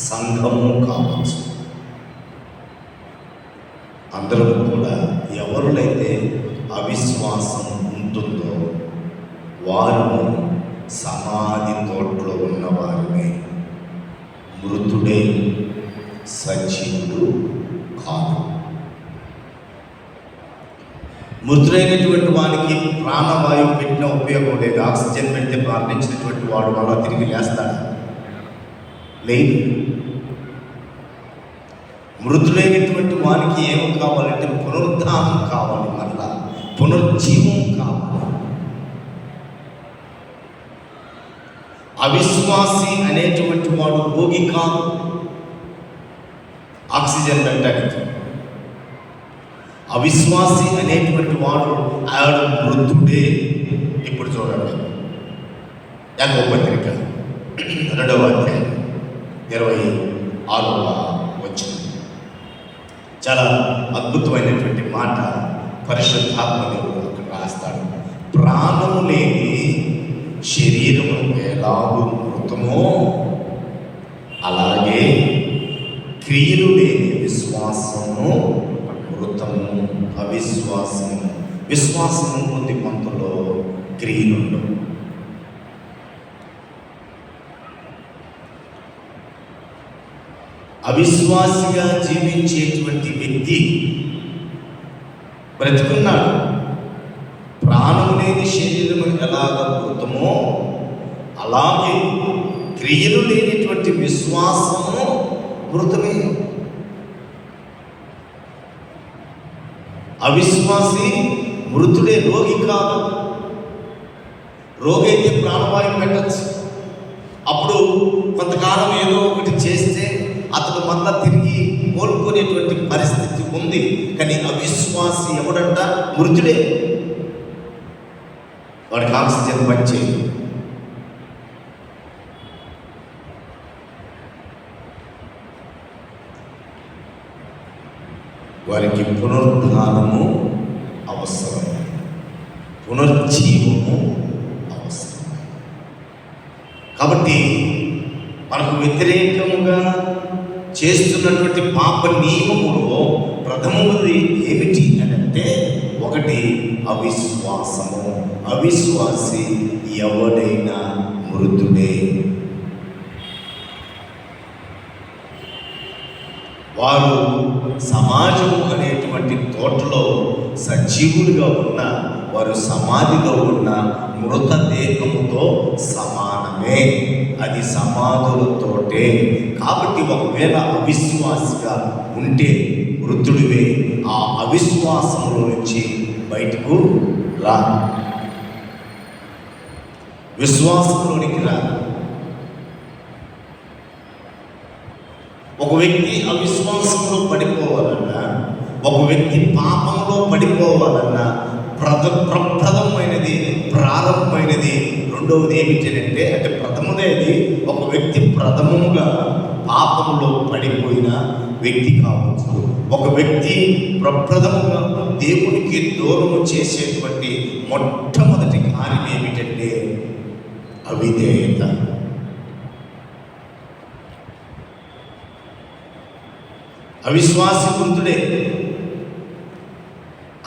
S1: సంఘము కావచ్చు, అందరూ కూడా ఎవరినైతే అవిశ్వాసం ఉంటుందో వారు సమాధి తోటలో ఉన్న వారిని, మృతుడే, సజీవుడు కాదు. మృతుడైనటువంటి వానికి ప్రాణవాయువు పెట్టిన ఉపయోగం లేదు. ఆక్సిజన్ పెడితే ప్రార్థించినటువంటి వాడు మళ్ళా తిరిగి లేస్తాడు? లేదు. మృతుడైనటువంటి వానికి ఏమి కావాలంటే పునరుద్ధానం కావాలి, మళ్ళా పునరుజ్జీవం కావాలి. అవిశ్వాసి అనేటువంటి వాడు రోగి కాదు ఆక్సిజన్ పెట్టడానికి. అవిశ్వాసి అనేటువంటి వాడు ఆవిడ మృతుడే. ఇప్పుడు చూడండి, యాకోబు పత్రిక 2వ అధ్యాయం 26వ వచనం. చాలా అద్భుతమైనటువంటి మాట పరిశుద్ధాత్మ దేవుడు అక్కడ రాస్తాడు. ప్రాణము లేని శరీరము ఎలాగూ మృతమో అలాగే క్రియలు లేని విశ్వాసము మృతము. విశ్వాసము పొంది కొంతలో క్రియలుండు. అవిశ్వాసిగా జీవించేటువంటి వ్యక్తి బ్రతుకున్నాడు. ప్రాణం లేని శరీరము ఎలాగ మృతమో అలాగే క్రియలు లేనిటువంటి విశ్వాసము మృతమే. అవిశ్వాసి మృతుడే, రోగి కాదు. రోగి అయితే ప్రాణవాయువు పెట్టచ్చు. అప్పుడు కొంతకాలం ఏదో ఒకటి చేస్తే అతను మళ్ళా తిరిగి కోలుకునేటువంటి పరిస్థితి ఉంది. కానీ అవిశ్వాసి ఎవడంట? మృతుడే. వాడికి ఆక్సిజన్ పనిచేయదు. వారికి పునరుద్ధానము అవసరం, పునర్జీవము కాబట్టి మనకు వ్యతిరేకంగా చేస్తున్నటువంటి పాప నియమములో ప్రథమది ఏమిటి అని అంటే, ఒకటి అవిశ్వాసము. అవిశ్వాసి ఎవడైనా మృతుడే. వారు సమాజము అనేటువంటి తోటలో సజీవులుగా ఉన్న వారు సమాధిలో ఉన్న మృతదేహముతో సమానమే. అది సమాధులతోటే. కాబట్టి ఒకవేళ అవిశ్వాసిగా ఉంటే మృతుడివే. ఆ అవిశ్వాసంలో నుంచి బయటకు రా, విశ్వాసంలోనికి రా. ఒక వ్యక్తి అవిశ్వాసంలో పడిపోవాలన్నా, ఒక వ్యక్తి పాపంలో పడిపోవాలన్నా ప్రప్రథమైనది, ప్రారంభమైనది రెండవది ఏమిటంటే, అంటే ప్రథమదేది ఒక వ్యక్తి ప్రథమముగా పాపంలో పడిపోయిన వ్యక్తి కావచ్చు. ఒక వ్యక్తి ప్రప్రథముగా దేవునికి దూరము చేసేటువంటి మొట్టమొదటి కార్యం ఏమిటంటే అవిధేయత. అవిశ్వాసి మృతుడే.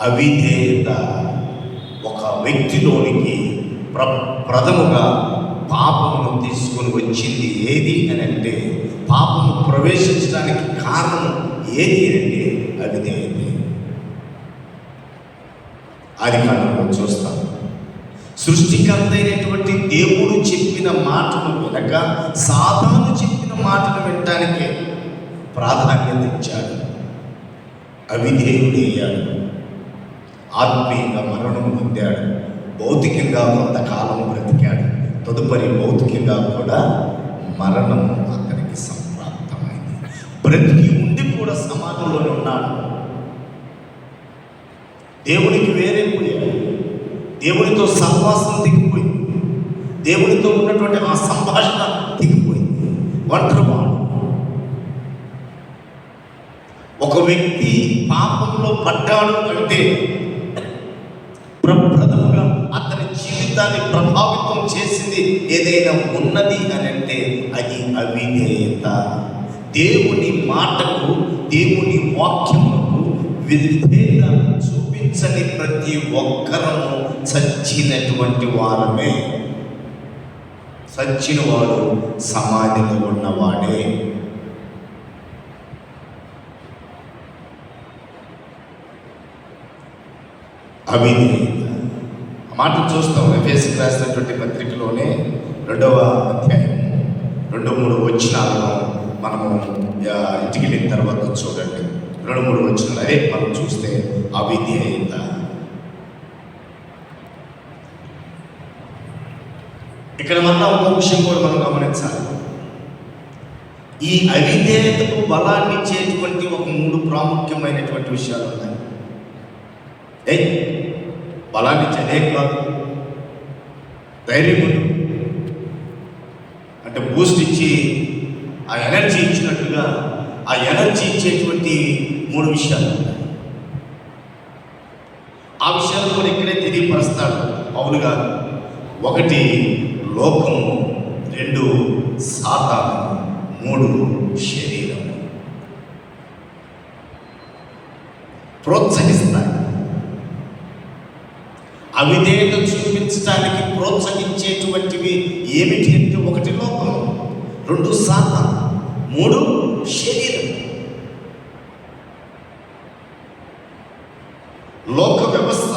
S1: అవిధేయత ఒక వ్యక్తిలోనికి ప్రథముగా పాపమును తీసుకొని వచ్చింది. ఏది అని అంటే, పాపము ప్రవేశించడానికి కారణం ఏది అంటే అవిధేయత. ఆది కాండంలో చూస్తాం, సృష్టికర్త అయినటువంటి దేవుడు చెప్పిన మాటను వినక సాతాను చెప్పిన మాటను వినటానికే ప్రాధాన్యత ఇచ్చాడు. అవిధేయుడయ్యాడు. ఆత్మీయంగా మరణం పొందాడు. భౌతికంగా కొంతకాలం బ్రతికాడు. తదుపరి భౌతికంగా కూడా మరణం అతనికి సంప్రాప్తమైంది. బ్రతికి ఉండి కూడా సమాజంలోనే ఉన్నాడు. దేవునికి వేరైపోయాడు. దేవునితో సహవాసం దిగిపోయింది. దేవునితో ఉన్నటువంటి ఆ సంభాషణ దిగిపోయింది. ఒంటరివాడు. ఒక వ్యక్తి పాపంలో పడ్డాడు అంటే ప్రప్రథముగా అతని జీవితాన్ని ప్రభావితం చేసింది ఏదైనా ఉన్నది అని అంటే అది అవిధేయత. దేవుని మాటకు, దేవుని వాక్యములకు విధేయత చూపించని ప్రతి ఒక్కరము చచ్చినటువంటి వారమే. చచ్చిన వాడు సమాధిలో ఉన్నవాడే. అవిధేయత ఆ మాట చూస్తాం. ఎఫెసీయులకు రాసినటువంటి పత్రికలోనే 2వ అధ్యాయం 2-3 వచనాలను మనము ఇంటికి వెళ్ళిన తర్వాత చూడండి. 2-3 వచనాలు అదే మనం చూస్తే అవిధేయత. ఇక్కడ మన ఒక విషయం కూడా మనం గమనించాలి. ఈ అవిధేయతకు బలాన్ని ఇచ్చేటువంటి ఒక 3 ప్రాముఖ్యమైనటువంటి విషయాలు ఉన్నాయి. బలాన్ని ఇచ్చేదే కాదు, ధైర్యం అంటే బూస్ట్ ఇచ్చి ఆ ఎనర్జీ ఇచ్చినట్టుగా ఆ ఎనర్జీ ఇచ్చేటువంటి 3 విషయాలు ఉన్నాయి. ఆ విషయాలు కూడా ఇక్కడే తెలియపరుస్తాడు పౌలు గారు. 1 లోకము, 2 సాతాను, 3 శరీరం. ప్రోత్సహిస్తాయి. అవిధేయత చూపించడానికి ప్రోత్సహించేటువంటివి ఏమిటి అంటే 1 లోకం, 2 సాతాను, 3 శరీరం. లోక వ్యవస్థ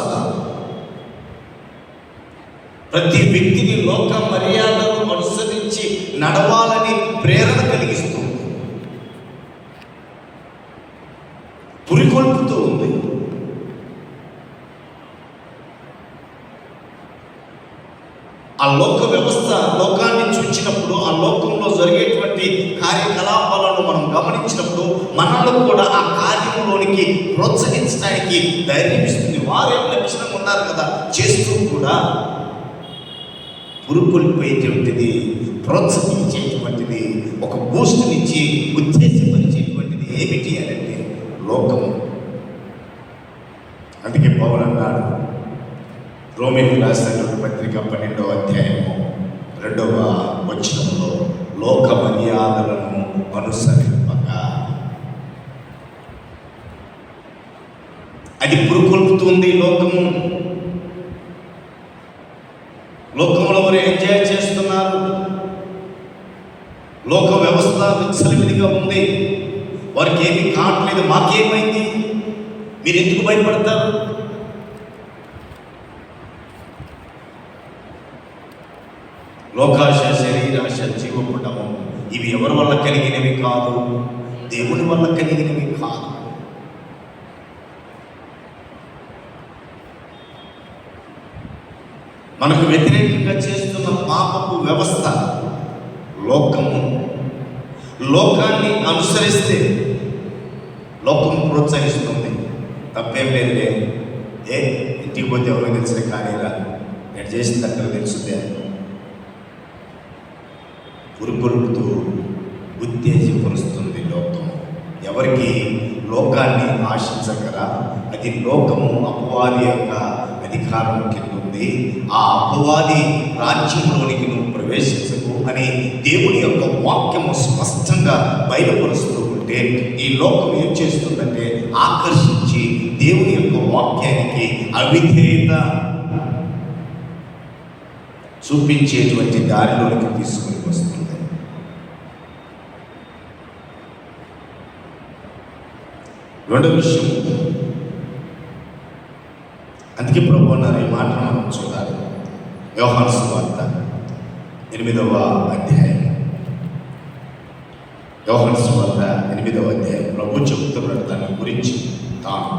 S1: ప్రతి వ్యక్తిని లోక మర్యాదను అనుసరించి నడవాలని ప్రేరణ కలిగిస్తుంది, పురికొల్పుతూ ఉంది. ఆ లోక వ్యవస్థ లోకాన్ని చూచినప్పుడు, ఆ లోకంలో జరిగేటువంటి కార్యకలాపాలను మనం గమనించినప్పుడు మనలో కూడా ఆ కార్యంలోనికి ప్రోత్సహించడానికి ధైర్యం ఇస్తుంది. వారేం లక్షణంగా ఉన్నారు కదా, చేస్తూ కూడా పురుకొల్పోయేటువంటిది, ప్రోత్సహించేటువంటిది, ఒక బూస్ట్నిచ్చి ఉత్తేజపరిచేటువంటిది ఏమిటి అని అంటే లోకము. అందుకే పౌలు అన్నాడు, రోమీయులకు రాసినటువంటి పత్రిక 12వ అధ్యాయము 2వ వచనంలో లోక మర్యాదలను అనుసరింపక, అది పురుకొల్పుతుంది లోకము. లోకంలో వారు ఎంజాయ్ చేస్తున్నారు. లోక వ్యవస్థ విచ్చలవిడిగా ఉంది. వారికి ఏమీ కావట్లేదు. మాకేమైంది? మీరు ఎందుకు భయపడతారు? లోకాశ, శరీరాశ, జీవపుటము ఇవి ఎవరి వల్ల కలిగినవి కాదు, దేవుని వల్ల కలిగినవి కాదు. మనకు వ్యతిరేకంగా చేస్తున్న పాపపు వ్యవస్థ లోకము. లోకాన్ని అనుసరిస్తే లోకం ప్రోత్సహిస్తుంది. తప్పేం లేదులే, ఇంటికి పోతే ఎవరికి తెలిసిన కార్యరా, నేను చేసిన దగ్గర తెలుసుదే పురుకొల్పుతూ ఉత్తేజపరుస్తుంది లోకం. ఎవరికి లోకాన్ని ఆశించగరా? అది లోకము అపవాది యొక్క అధికారం కింద ఉంది. ఆ అపవాది రాజ్యంలోనికి నువ్వు ప్రవేశించకు అని దేవుని యొక్క వాక్యము స్పష్టంగా బయలుపరుస్తూ ఉంటే, ఈ లోకం ఏం చేస్తుందంటే ఆకర్షించి దేవుని యొక్క వాక్యానికి అవిధేయత చూపించేటువంటి దారిలోనికి తీసుకుని వస్తుంది. రెండో విషయం, అందుకే ప్రభు అన్నారు, ఈ మాట మనం చూడాలి. యోహాను సువార్త 8వ అధ్యాయం, యోహాను సువార్త 8వ అధ్యాయం ప్రభు చెబుతున్నాడు దాని గురించి. తాను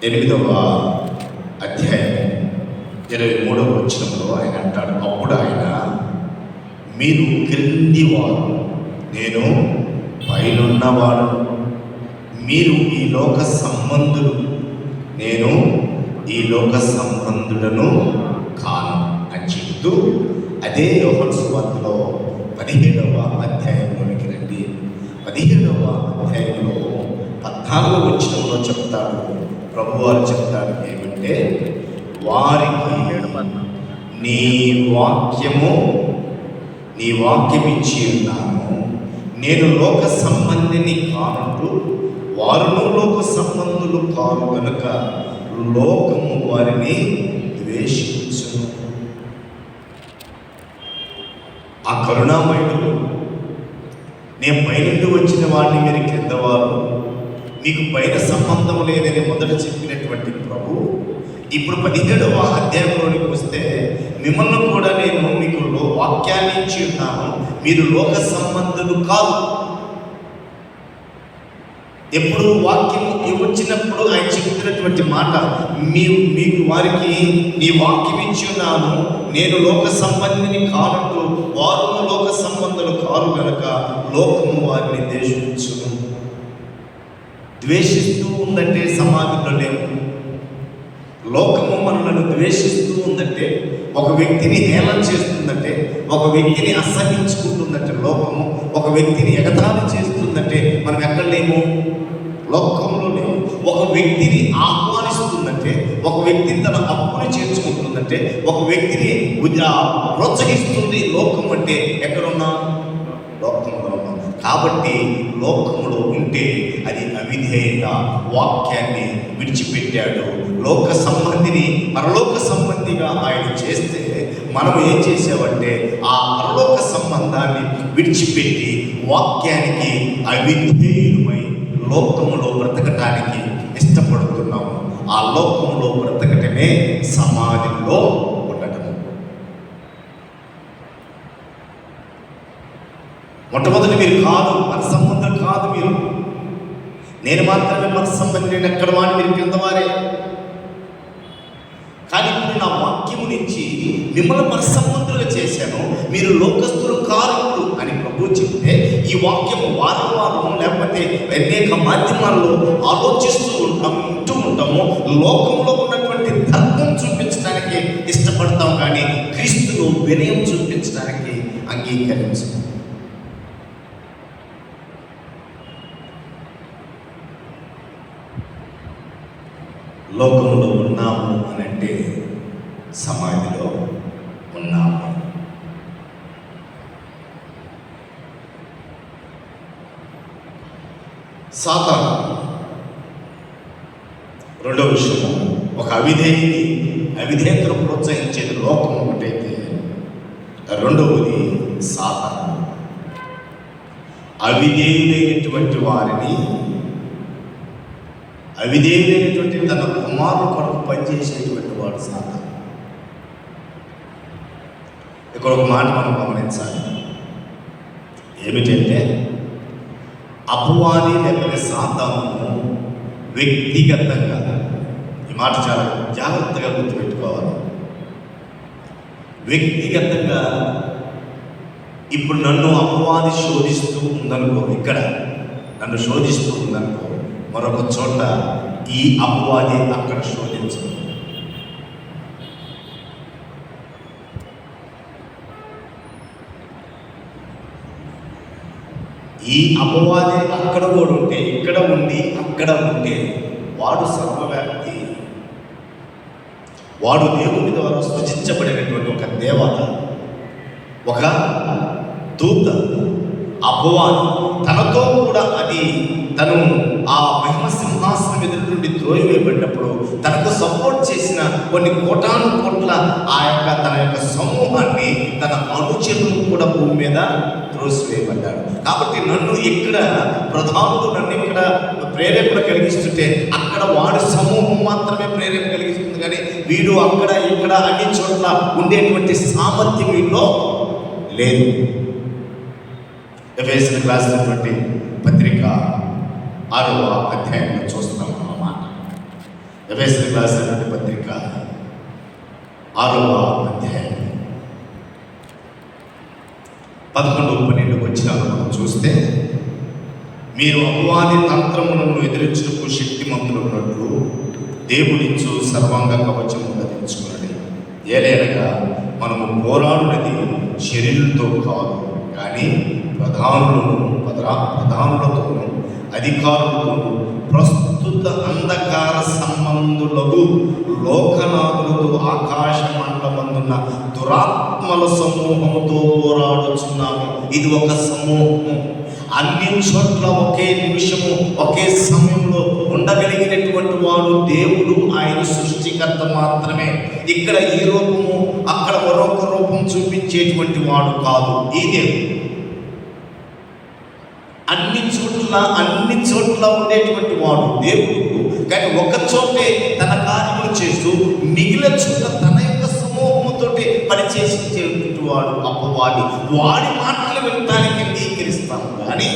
S1: 8వ అధ్యాయం 23వ వచనంలో ఆయన అంటాడు, అప్పుడు ఆయన, మీరు క్రింది వారు, నేను పైనున్నవాడు. మీరు ఈ లోక సంబంధులు, నేను ఈ లోక సంబంధులను కాను అని చెబుతూ అదే యోహాను సువార్తలో 17వ అధ్యాయంలోనికి రండి. 17వ అధ్యాయంలో 14వ వచనంలో చెప్తాడు, ప్రభువారు చెప్తాడు ఏమంటే, వారికి నీ వాక్యం ఇచ్చి ఉన్నాను, నేను లోక సంబంధిని కానట్టు వారును లోక సంబంధులు కారు కనుక లోకము వారిని ద్వేషించును. ఆ కరుణామయుడు, నేను పైనుండి వచ్చిన వాడిని మీరు కిందవారు, మీకు పైన సంబంధం లేదని మొదట చెప్పినటువంటి ప్రభు ఇప్పుడు 17వ అధ్యాయంలోనికి వస్తే, మిమ్మల్ని కూడా నేను మీకు వాక్యాన్ని ఇచ్చి ఉన్నాను, మీరు లోక సంబంధులు కాదు. ఎప్పుడు వాక్యం వచ్చినప్పుడు ఆయన చెబుతున్నటువంటి మాట, మీకు వారికి నీ వాక్యం ఇచ్చి ఉన్నాను, నేను లోక సంబంధిని కానట్టు వారు లోక సంబంధులు కారు కనుక లోకము వారిని ద్వేషించును. ద్వేషిస్తూ ఉందంటే సమాధిలో లేవు. లోకము మనలను ద్వేషిస్తూ ఉందంటే, ఒక వ్యక్తిని హేళన చేస్తుందంటే, ఒక వ్యక్తిని అసహించుకుంటుందంటే లోకము, ఒక వ్యక్తిని ఎగతాళి చేస్తుందంటే మనం ఎక్కడ లేము, లోకంలో లేము. ఒక వ్యక్తిని ఆహ్వానిస్తుందంటే, ఒక వ్యక్తిని తన అప్పుని చేర్చుకుంటుందంటే, ఒక వ్యక్తిని ప్రోత్సహిస్తుంది లోకం అంటే ఎక్కడున్నా లోకంలో ఉన్నాం. కాబట్టి లోకములో ఉంటే అది అవిధేయత, వాక్యాన్ని విడిచిపెట్టాడు. లోక సంబంధిని పరలోక సంబంధిగా ఆయన చేస్తే మనం ఏం చేసామంటే ఆ పరలోక సంబంధాన్ని విడిచిపెట్టి వాక్యానికి అవిధేయులమై లోకములో బ్రతకటానికి ఇష్టపడుతున్నాము. ఆ లోకములో బ్రతకటమే సమాధిలో ఉండటము. మొట్టమొదటి మీరు కాదు, మన సంబంధం కాదు. మీరు నేను మాత్రమే మన సంబంధం, నేను ఎక్కడ వాడిని, మీరు కింద వారే. కానీ ఇప్పుడు నా వాక్యము నుంచి మిమ్మల్ని మన సంబంధులుగా చేశాను, మీరు లోకస్తులు కారు అని ప్రభు చెప్తే, ఈ వాక్యము వారం వారం లేకపోతే అనేక మాధ్యమాల్లో ఆలోచిస్తూ ఉంటాము. లోకంలో ఉన్నటువంటి ధర్మం చూపించడానికి ఇష్టపడతాం, కానీ క్రీస్తులో వినయం చూపించడానికి అంగీకరించము. లోకంలో ఉన్నాము అని అంటే సమాధిలో ఉన్నాము. సాతాను. రెండో విషయము, ఒక అవిధేయతను ప్రోత్సహించేది లోకం ఒకటైతే, రెండవది సాతాను. అవిధేయులైనటువంటి వారిని, అవిధేయులైనటువంటి తన కుమారుడు కొరకు పనిచేసేటువంటి వాడు సాతాను. ఇక్కడ ఒక మాట మనం గమనించాలి. ఏమిటంటే, అపవాది లేకపోతే సాతాను వ్యక్తిగతంగా, ఈ మాట చాలా జాగ్రత్తగా గుర్తుపెట్టుకోవాలి. వ్యక్తిగతంగా ఇప్పుడు నన్ను అపవాది శోధిస్తూ ఉందనుకో, ఇక్కడ నన్ను శోధిస్తూ ఉందనుకో, మరొక చోట ఈ అపవాది అక్కడ శోధించదు. ఈ అపవాది అక్కడ కూడా ఉంటే, ఇక్కడ ఉండి అక్కడ ఉంటే, వాడు సర్వవ్యాప్తి. వాడు దేవుని ద్వారా సృజించబడినటువంటి ఒక దేవత, ఒక దూత. అపవాది తనతో కూడా అది తను ఆ మహిమ సింహాసనం ఎదురు నుండి త్రోయివేయబడినప్పుడు తనకు సపోర్ట్ చేసిన కొన్ని కోటాను కోట్ల తన యొక్క సమూహాన్ని, తన అనుచరులను కూడా భూమి మీద త్రోసివేయబడ్డాడు. కాబట్టి నన్ను ఇక్కడ ప్రధానుడు నన్ను ఇక్కడ ప్రేరేపణ కలిగిస్తుంటే, అక్కడ వాడి సమూహం మాత్రమే ప్రేరేపణ కలిగిస్తుంది, కానీ వీడు అక్కడ ఇక్కడ అన్ని చోట్ల ఉండేటువంటి సామర్థ్యం వీళ్ళు లేదు. ఎఫెసీయులకు రాసినటువంటి పత్రిక 6వ అధ్యాయంలో చూస్తున్నాం అన్నమాట. ఎఫెసీయులకు రాసినటువంటి పత్రిక 6వ అధ్యాయం 11-12 వచనాలు మనం చూస్తే, మీరు అపవాది తంత్రములను ఎదిరించుటకు శక్తిమంతులున్నట్లు దేవుడిచ్చు సర్వాంగ కవచము ధరించుకున్నది. ఏలైనగా మనము పోరాడునది శరీరులతో కాదు, కానీ ప్రధానులతోనూ అధికారులతోనూ ప్రస్తుత అంధకార సంబంధులకు లోకనాథులతో ఆకాశ మండలమందున్న దురాత్మల సమూహంతో పోరాడుచున్నాము. ఇది ఒక సమూహము. అన్ని చోట్ల ఒకే నిమిషము ఒకే సమయంలో ఉండగలిగినటువంటి వాడు దేవుడు, ఆయన సృష్టికర్త మాత్రమే. ఇక్కడ ఈ రూపము, అక్కడ మరొక రూపం చూపించేటువంటి వాడు కాదు ఈ దేవుడు. అన్ని చోట్ల ఉండేటువంటి వాడు దేవుడు, కానీ ఒక చోటే తన కార్యములు చేస్తూ మిగిలిన చోట తన యొక్క సమూహంతో పనిచేసేటువంటి వాడు అపవాది. వాడి మాటలు వినటానికి అంగీకరిస్తాము, కానీ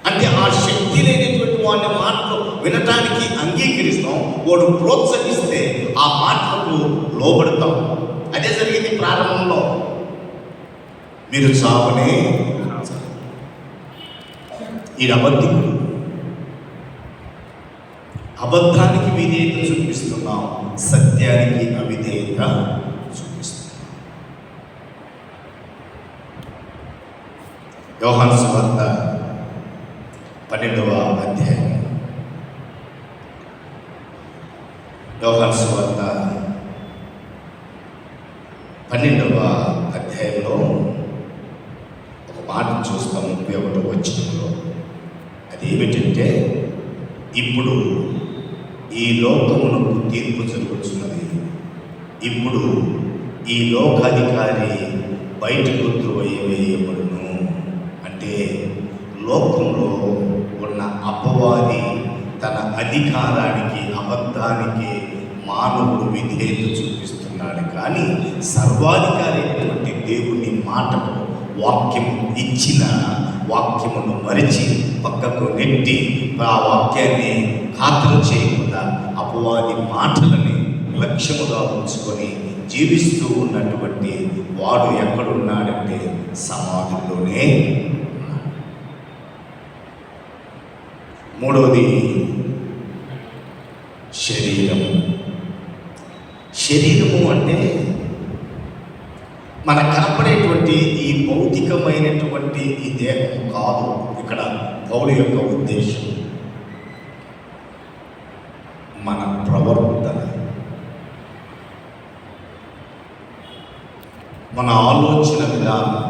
S1: అంటే ఆ శక్తి లేనటువంటి వాడి మాటలు వినటానికి అంగీకరిస్తాం. వాడు ప్రోత్సహిస్తే ఆ మాటలకు లోబడతాం. అదే జరిగింది ప్రారంభంలో. మీరు చావనే ఈ అబద్ధికుడు, అబద్ధానికి విధేయత చూపిస్తున్నాం, సత్యానికి అవిధేయత చూపిస్తున్నాం. యోహాను సువార్త 12వ అధ్యాయం, యోహాను సువార్త 12వ అధ్యాయంలో ఒక మాట చూస్తాం 31వ వచనంలో. అది ఏమిటంటే, ఇప్పుడు ఈ లోకమునకు తీర్పు జరుగుతున్నది. ఇప్పుడు ఈ లోకాధికారి బయటకు త్రోయవేయబడును. అంటే లోకంలో ఉన్న అపవాది తన అధికారానికి, అబద్ధానికి మానవుడు విధేయత చూపిస్తున్నాడు, కానీ సర్వాధికారి అయినటువంటి దేవుని మాటకు, వాక్యం ఇచ్చిన వాక్యమును మరిచి పక్కకు నెట్టి ఆ వాక్యాన్ని ఖాతరు చేయకుండా అపవాది మాటలని లక్ష్యముగా ఉంచుకొని జీవిస్తూ ఉన్నటువంటి వాడు ఎక్కడున్నాడంటే సమాధుల్లోనే. మూడవది శరీరము అంటే మనకు కనపడేటువంటి ఈ భౌతికమైనటువంటి ఈ దేహం కాదు. ఇక్కడ పౌలు యొక్క ఉద్దేశం మన ప్రవర్తన, మన ఆలోచన విధానం,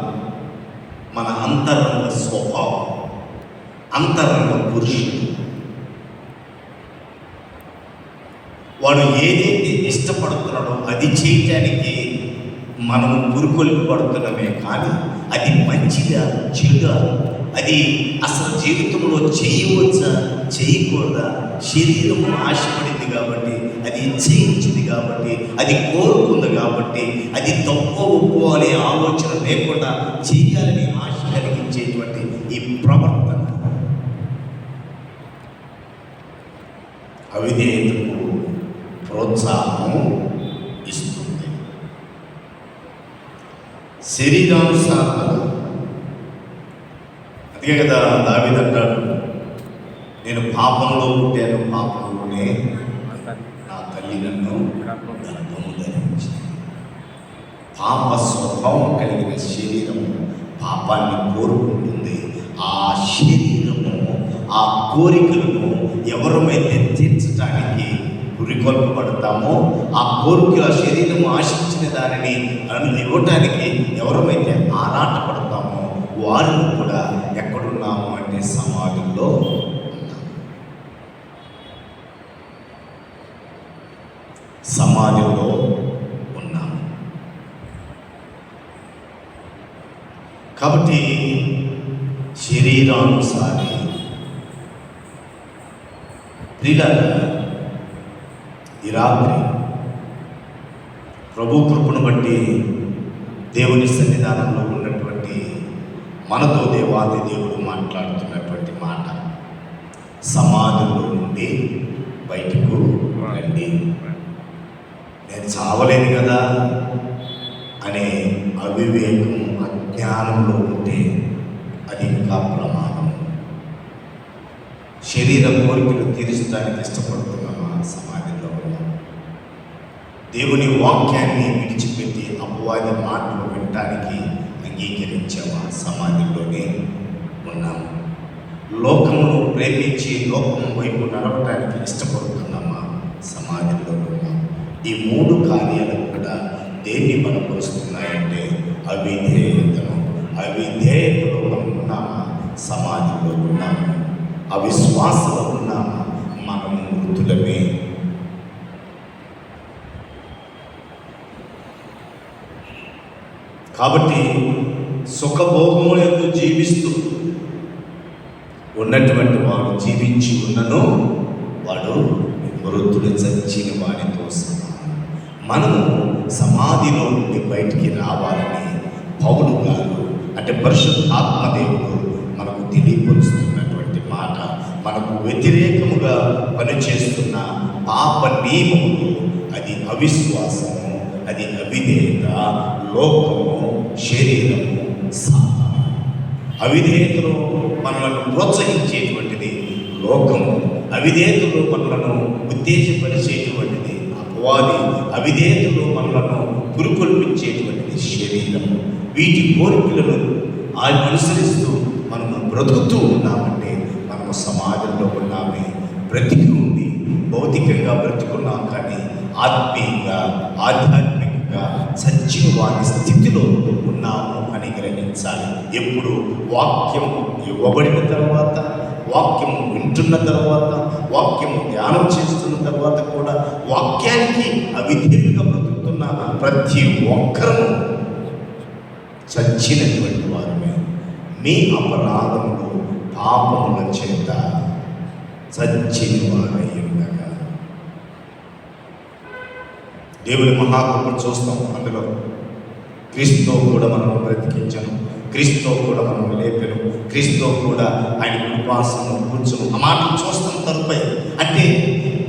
S1: మన అంతరంగ స్వభావం, అంతరంగ పురుషుడు. వాడు ఏదైతే ఇష్టపడుతున్నాడో అది చేయటానికి మనము పురుకొల్పి పడుతున్నామే, కానీ అది మంచిదా చెడుదా, అది అసలు జీవితంలో చేయవచ్చా చేయకూడదా, శరీరం ఆశపడింది కాబట్టి, అది ఇచ్చేయించింది కాబట్టి, అది కోరుకుంది కాబట్టి, అది తప్పు ఒప్పు అనే ఆలోచన లేకుండా చేయాలని ఆశ కలిగించేటువంటి ఈ ప్రవర్తన అవిధేయతకు ప్రోత్సాహం ఇస్తుంది. శరీరానుసారంగా, అందుకే కదా దావీదు అంటాడు, నేను పాపంలో పుట్టాను, పాపంలోనే నా తల్లి నన్ను గర్భము ధరించింది. పాప స్వభావం కలిగిన శరీరము పాపాన్ని కోరుకుంటుంది. ఆ శరీరము, ఆ కోరికలను ఎవరమైతే తీర్చడానికి పురికొల్పబడతామో, ఆ కోరికల శరీరము ఆశించిన దానిని ఇవ్వటానికి ఎవరమైతే ఆరాటపడతామో వారిని కూడా ఎక్కడున్నాము అంటే సమాజంలో సమాజంలో ఉన్నాము. కాబట్టి శరీరానుసారి ప్రియులారా, ఈ రాత్రి ప్రభు కృపను బట్టి దేవుని సన్నిధానంలో ఉన్నటువంటి మనతో దేవాది దేవుడు మాట్లాడుతున్నటువంటి మాట, సమాజంలో నుండి బయటకు రండి. నేను చావలేదు కదా అనే అవివేకం, అజ్ఞానంలో ఉంటే అది ఇంకా ప్రమాదం. శరీర కోరికలు తీర్చడానికి ఇష్టపడుతున్నామా సమాజంలో ఉన్నాం. దేవుని వాక్యాన్ని విడిచిపెట్టి అపవాది మాటలు వినటానికి అంగీకరించామా సమాజంలోనే ఉన్నాము. లోకమును ప్రేమించి లోకం వైపు నడవటానికి ఇష్టపడుతున్నామా సమాజంలో ఉన్నాం. ఈ మూడు కార్యాలు కూడా దేన్ని బలపరుస్తున్నాయంటే అవిధేయతను. అవిధేయతలో మనం ఉన్నామా సమాజంలో ఉన్నాము. అవిశ్వాసంలో ఉన్నామా మనము మృతులమే. కాబట్టి సుఖభోగములందు జీవిస్తూ ఉన్నటువంటి వాడు జీవించి ఉన్నను వాడు మృతుడు చచ్చిన వాడితో సమానం. మనము సమాధిలో నుండి బయటికి రావాలని పౌలు గారు అంటే పరిశుద్ధాత్మదేవుడు మనకు తెలియపరుస్తున్నటువంటి మాట, మనకు వ్యతిరేకముగా పనిచేస్తున్న పాప నియమములు, అది అవిశ్వాసము, అది అవిధేయత, లోకము, శరీరము, సాతాను. అవిధేయతలో మనలను ప్రోత్సహించేటువంటిది లోకము, అవిధేయతలో మనలను ఉత్తేజపరిచేటువంటిది అపవాది, అవిధేయతలో మనలను పురుకొల్పించేటువంటిది శరీరము. వీటి కోరికలను అనుసరిస్తూ మనము బ్రతుకుతూ ఉన్నామంటే మనము సమాజంలో ఉన్నామే. బ్రతికి ఉండి భౌతికంగా బ్రతికున్నాం, కానీ ఆత్మీయంగా ఆధ్యాత్మికంగా సచ్చిన వారి స్థితిలో ఉన్నాము అని గ్రహించాలి. ఎప్పుడు వాక్యం ఇవ్వబడిన తర్వాత, వాక్యం వింటున్న తర్వాత, వాక్యం ధ్యానం చేస్తున్న తర్వాత కూడా వాక్యానికి అవిధేయులుగా బ్రతుకుతున్న ప్రతి ఒక్కరూ చచ్చినటువంటి వారమే. మీ అపరాధములు పాపముల చేత చచ్చిన వారై ఉండగా దేవుని మహాకృపను చూస్తాం. అందులో క్రీస్తుతో కూడా మనం బ్రతికించను, క్రీస్తుతో కూడా మనం లేపెను, క్రీస్తుతో కూడా ఆయన కృపాసనం కూర్చును. ఆ మాటలు చూస్తాం తరుపై. అంటే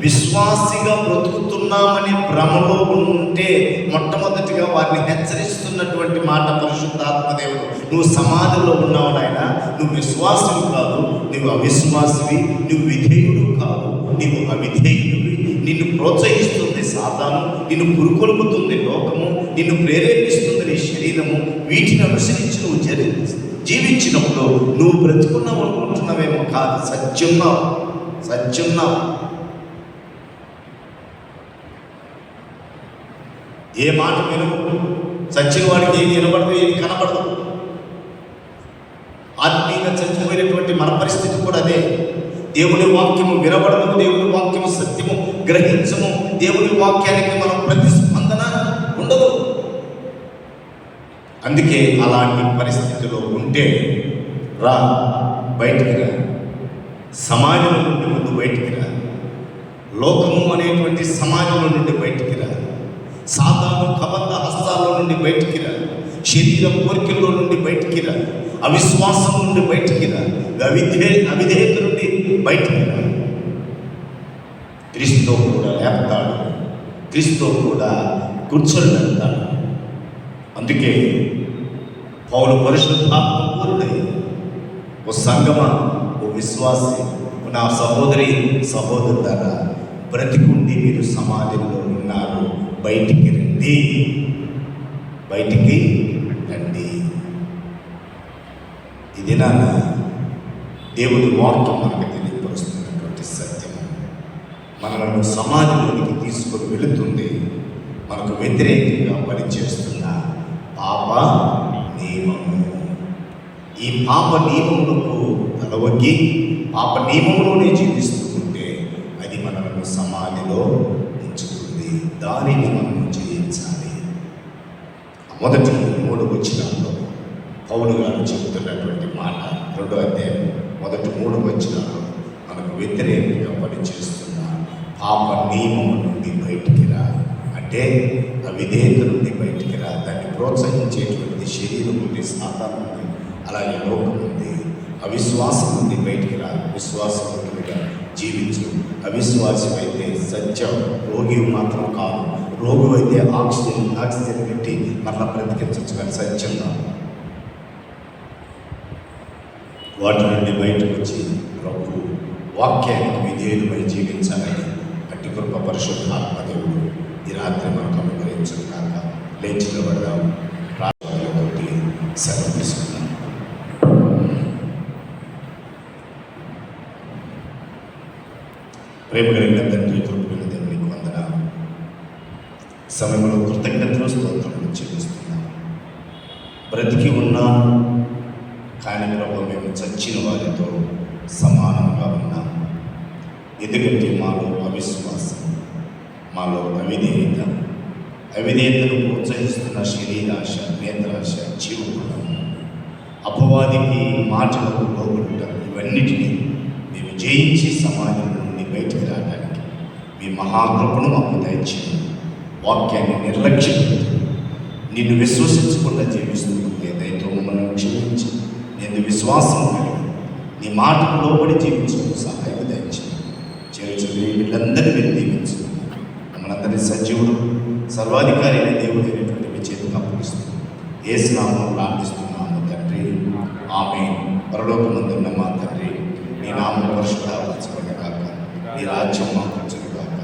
S1: విశ్వాసిగా బ్రతుకుతున్నామని భ్రమలో ఉంటే మొట్టమొదటిగా వారిని హెచ్చరిస్తున్నటువంటి మాట పరిశుద్ధాత్మదేవుడు, నువ్వు సమాధిలో ఉన్నావు నాయన, నువ్వు విశ్వాసులు కాదు, నువ్వు అవిశ్వాసివి, నువ్వు విధేయుడు కాదు, నీవు అవిధేయుడివి. నిన్ను ప్రోత్సహిస్తుంది సాతాను, నిన్ను పురుకొల్పుతుంది లోకము, నిన్ను ప్రేరేపిస్తుంది నీ శరీరము. వీటిని అనుసరించి నువ్వు జీవించినప్పుడు నువ్వు బ్రతుకున్నావు అనుకుంటున్నావేమో కాదు, సత్యున్నావు. ఏ మాట వినవు, సచ్చిన వాడికి ఏది వినబడదు, ఏది కనబడదు. శారీరకంగా చచ్చిపోయినటువంటి మన పరిస్థితి కూడా అదే. దేవుని వాక్యము వినబడము, దేవుని వాక్యము సత్యము గ్రహించము, దేవుని వాక్యానికి మనం ప్రతిస్పందన ఉండదు. అందుకే అలాంటి పరిస్థితిలో ఉంటే రా, బయటికి రా, సమాజం నుండి ముందు బయటికి రా, లోకము అనేటువంటి సమాజం నుండి బయటికి రా, సాతాను కబంధ హస్తాల నుండి బయటికి రా, శరీర కోరికల్లో నుండి బయటికి రా, అవిశ్వాసం నుండి బయటికి రా, అవిధేయత నుండి బయటికి రా. క్రీస్తు కూడా లేపుతాడు, క్రీస్తు కూడా కూర్చొని వెళ్తాడు. అందుకే పౌలు పరిశుద్ధాత్మ పూర్ణుడై, ఓ సంగమా, ఓ విశ్వాసి, నా సహోదరి సహోదరులారా, బ్రతికుండి మీరు సమాజంలో ఉన్నారు, బయటికి రండి, బయటికి రండి. ఇది నా దేవుని వాక్యం మనకు తెలియపరుస్తున్నటువంటి సత్యము. మనలను సమాజంలోనికి తీసుకొని వెళుతుంది మనకు వ్యతిరేకంగా పనిచేస్తున్న పాప నియమము. ఈ పాప నియమములకు తలవగ్గి పాప నియమంలోనే జీవిస్తూ ఉంటే అది మనలను సమాధిలో ఉంచుతుంది. దానిని మనం జయించాలి. మొదటి 3 వచనాల్లో పౌలు గారు చెబుతున్నటువంటి మాట, 2వ అధ్యాయం మొదటి 3 వచనాల్లో మనకు వ్యతిరేకంగా పనిచేస్తున్న పాప నియమం నుండి బయటికి రా అంటే అవిధేయత నుండి బయటికి రా. దాన్ని ప్రోత్సహించేటువంటి శరీరం నుండి, సాతాను నుండి, అలాగే లోకం నుండి, అవిశ్వాసం నుండి బయటికి రా. విశ్వాసవంతుడిగా జీవించు. అవిశ్వాసం అయితే సత్యం, రోగి మాత్రం కాదు. రోగి అయితే ఆక్సిజన్ పెట్టి మరలా బ్రతికించవచ్చు, కానీ సత్యం కాదు. వాటి నుండి బయటకు వచ్చి ప్రభు వాక్యానికి విధేయులమై జీవించాలని అట్టి కృప పరిశుద్ధాత్మ దేవుడు ఈ రాత్రి మనకు అనుగ్రహించను కాక. లేచి నిలబడదాం, ప్రార్థనతోటి సెలవు తీసుకుందాం. ప్రేమ కలిగిన తండ్రి, కృపగల దేవునికి వందనాలు. సమయంలో కృతజ్ఞతలు స్తోత్రములు చెల్లిస్తున్నాం. బ్రతికి ఉన్నాం, కానీ ప్రభు మేము చచ్చిన వారితో సమానంగా ఉన్నాం. ఎందుకంటే మాలో అవిశ్వాసం, మాలో అవిధేయతను ప్రోత్సహిస్తున్న శరీరాశ, నేత్రాశ, జీవగుణము, అపవాదికి మాటలకు లోబడటం, ఇవన్నిటినీ మేము జయించి సమాజం నుండి బయటికి రావడానికి మీ మహాకృపను మాకు దయచేయండి. వాక్యాన్ని నిర్లక్ష్యం, నిన్ను విశ్వసించకుండా జీవిస్తుంటే దయతో మమ్మల్ని క్షమించి, నేను విశ్వాసం కలిగి నీ మాటకు లోబడి జీవించడం సహాయం దయచేయండి. చేర్చుని వీళ్ళందరినీ మీరు దీవించు. మమ్మల్ందరినీ సజీవుడు, సర్వాధికారి అయిన దేవుడు అయినటువంటి మీ చేతికి అప్పగిస్తూ యేసు నామములో ప్రార్థిస్తున్నాము తండ్రి, ఆమేన్. పరలోకమందున్న మా తండ్రి, నీ నామం పరిశుద్ధపరచబడును గాక, నీ రాజ్యం మాకు వచ్చును గాక,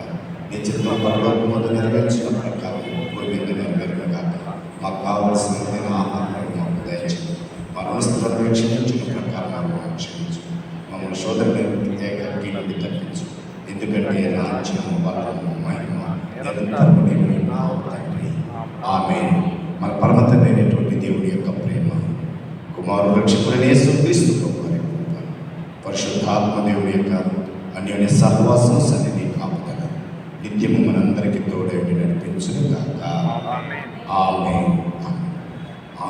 S1: నీ చిత్తం పరలోకమందు నెరవేర్చిన ప్రకారం భూమి మీద నెరవేరును గాక. మాకు కావలసిన ఆహారం మాకు దయచేయండి. మా రుణస్థులను క్షమించిన ప్రకారం మాకు క్షమించు. మమ్మల్ని శోధనకి నుండి తప్పించు. ఎందుకంటే రాజ్యం, బలము, మహిమ నిరంతరము నీవే ఉన్నావు తండ్రి. ఆమేన్. మన పరమ తండ్రి అయినటువంటి దేవుడి యొక్క ప్రేమ, కుమారుడు రక్షకుడైన యేసుక్రీస్తు ప్రభువు వారి కృప, పరిశుద్ధాత్మ దేవుడి యొక్క అన్యోన్య సహవాసం, సన్నిధి, కాపుదల నిత్యము మనందరికీ తోడై నడిపించును గాక. ఆమేన్.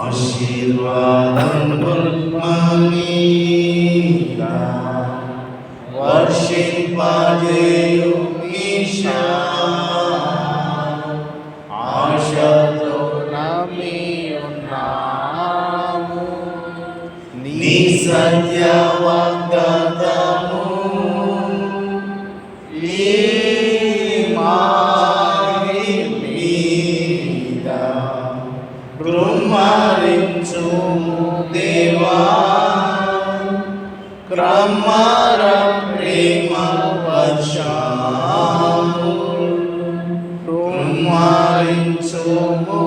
S1: ఆశీర్వాదం వర్షింపజేయు ఈశా, ఆశతో నమ్మి ఉన్నాము నీ సత్య వాగ్దానము, ఈ మారి మీద కృమ్మరించు దేవా, క్రమర ప్రేమ వర్షము కృమ్మరించుము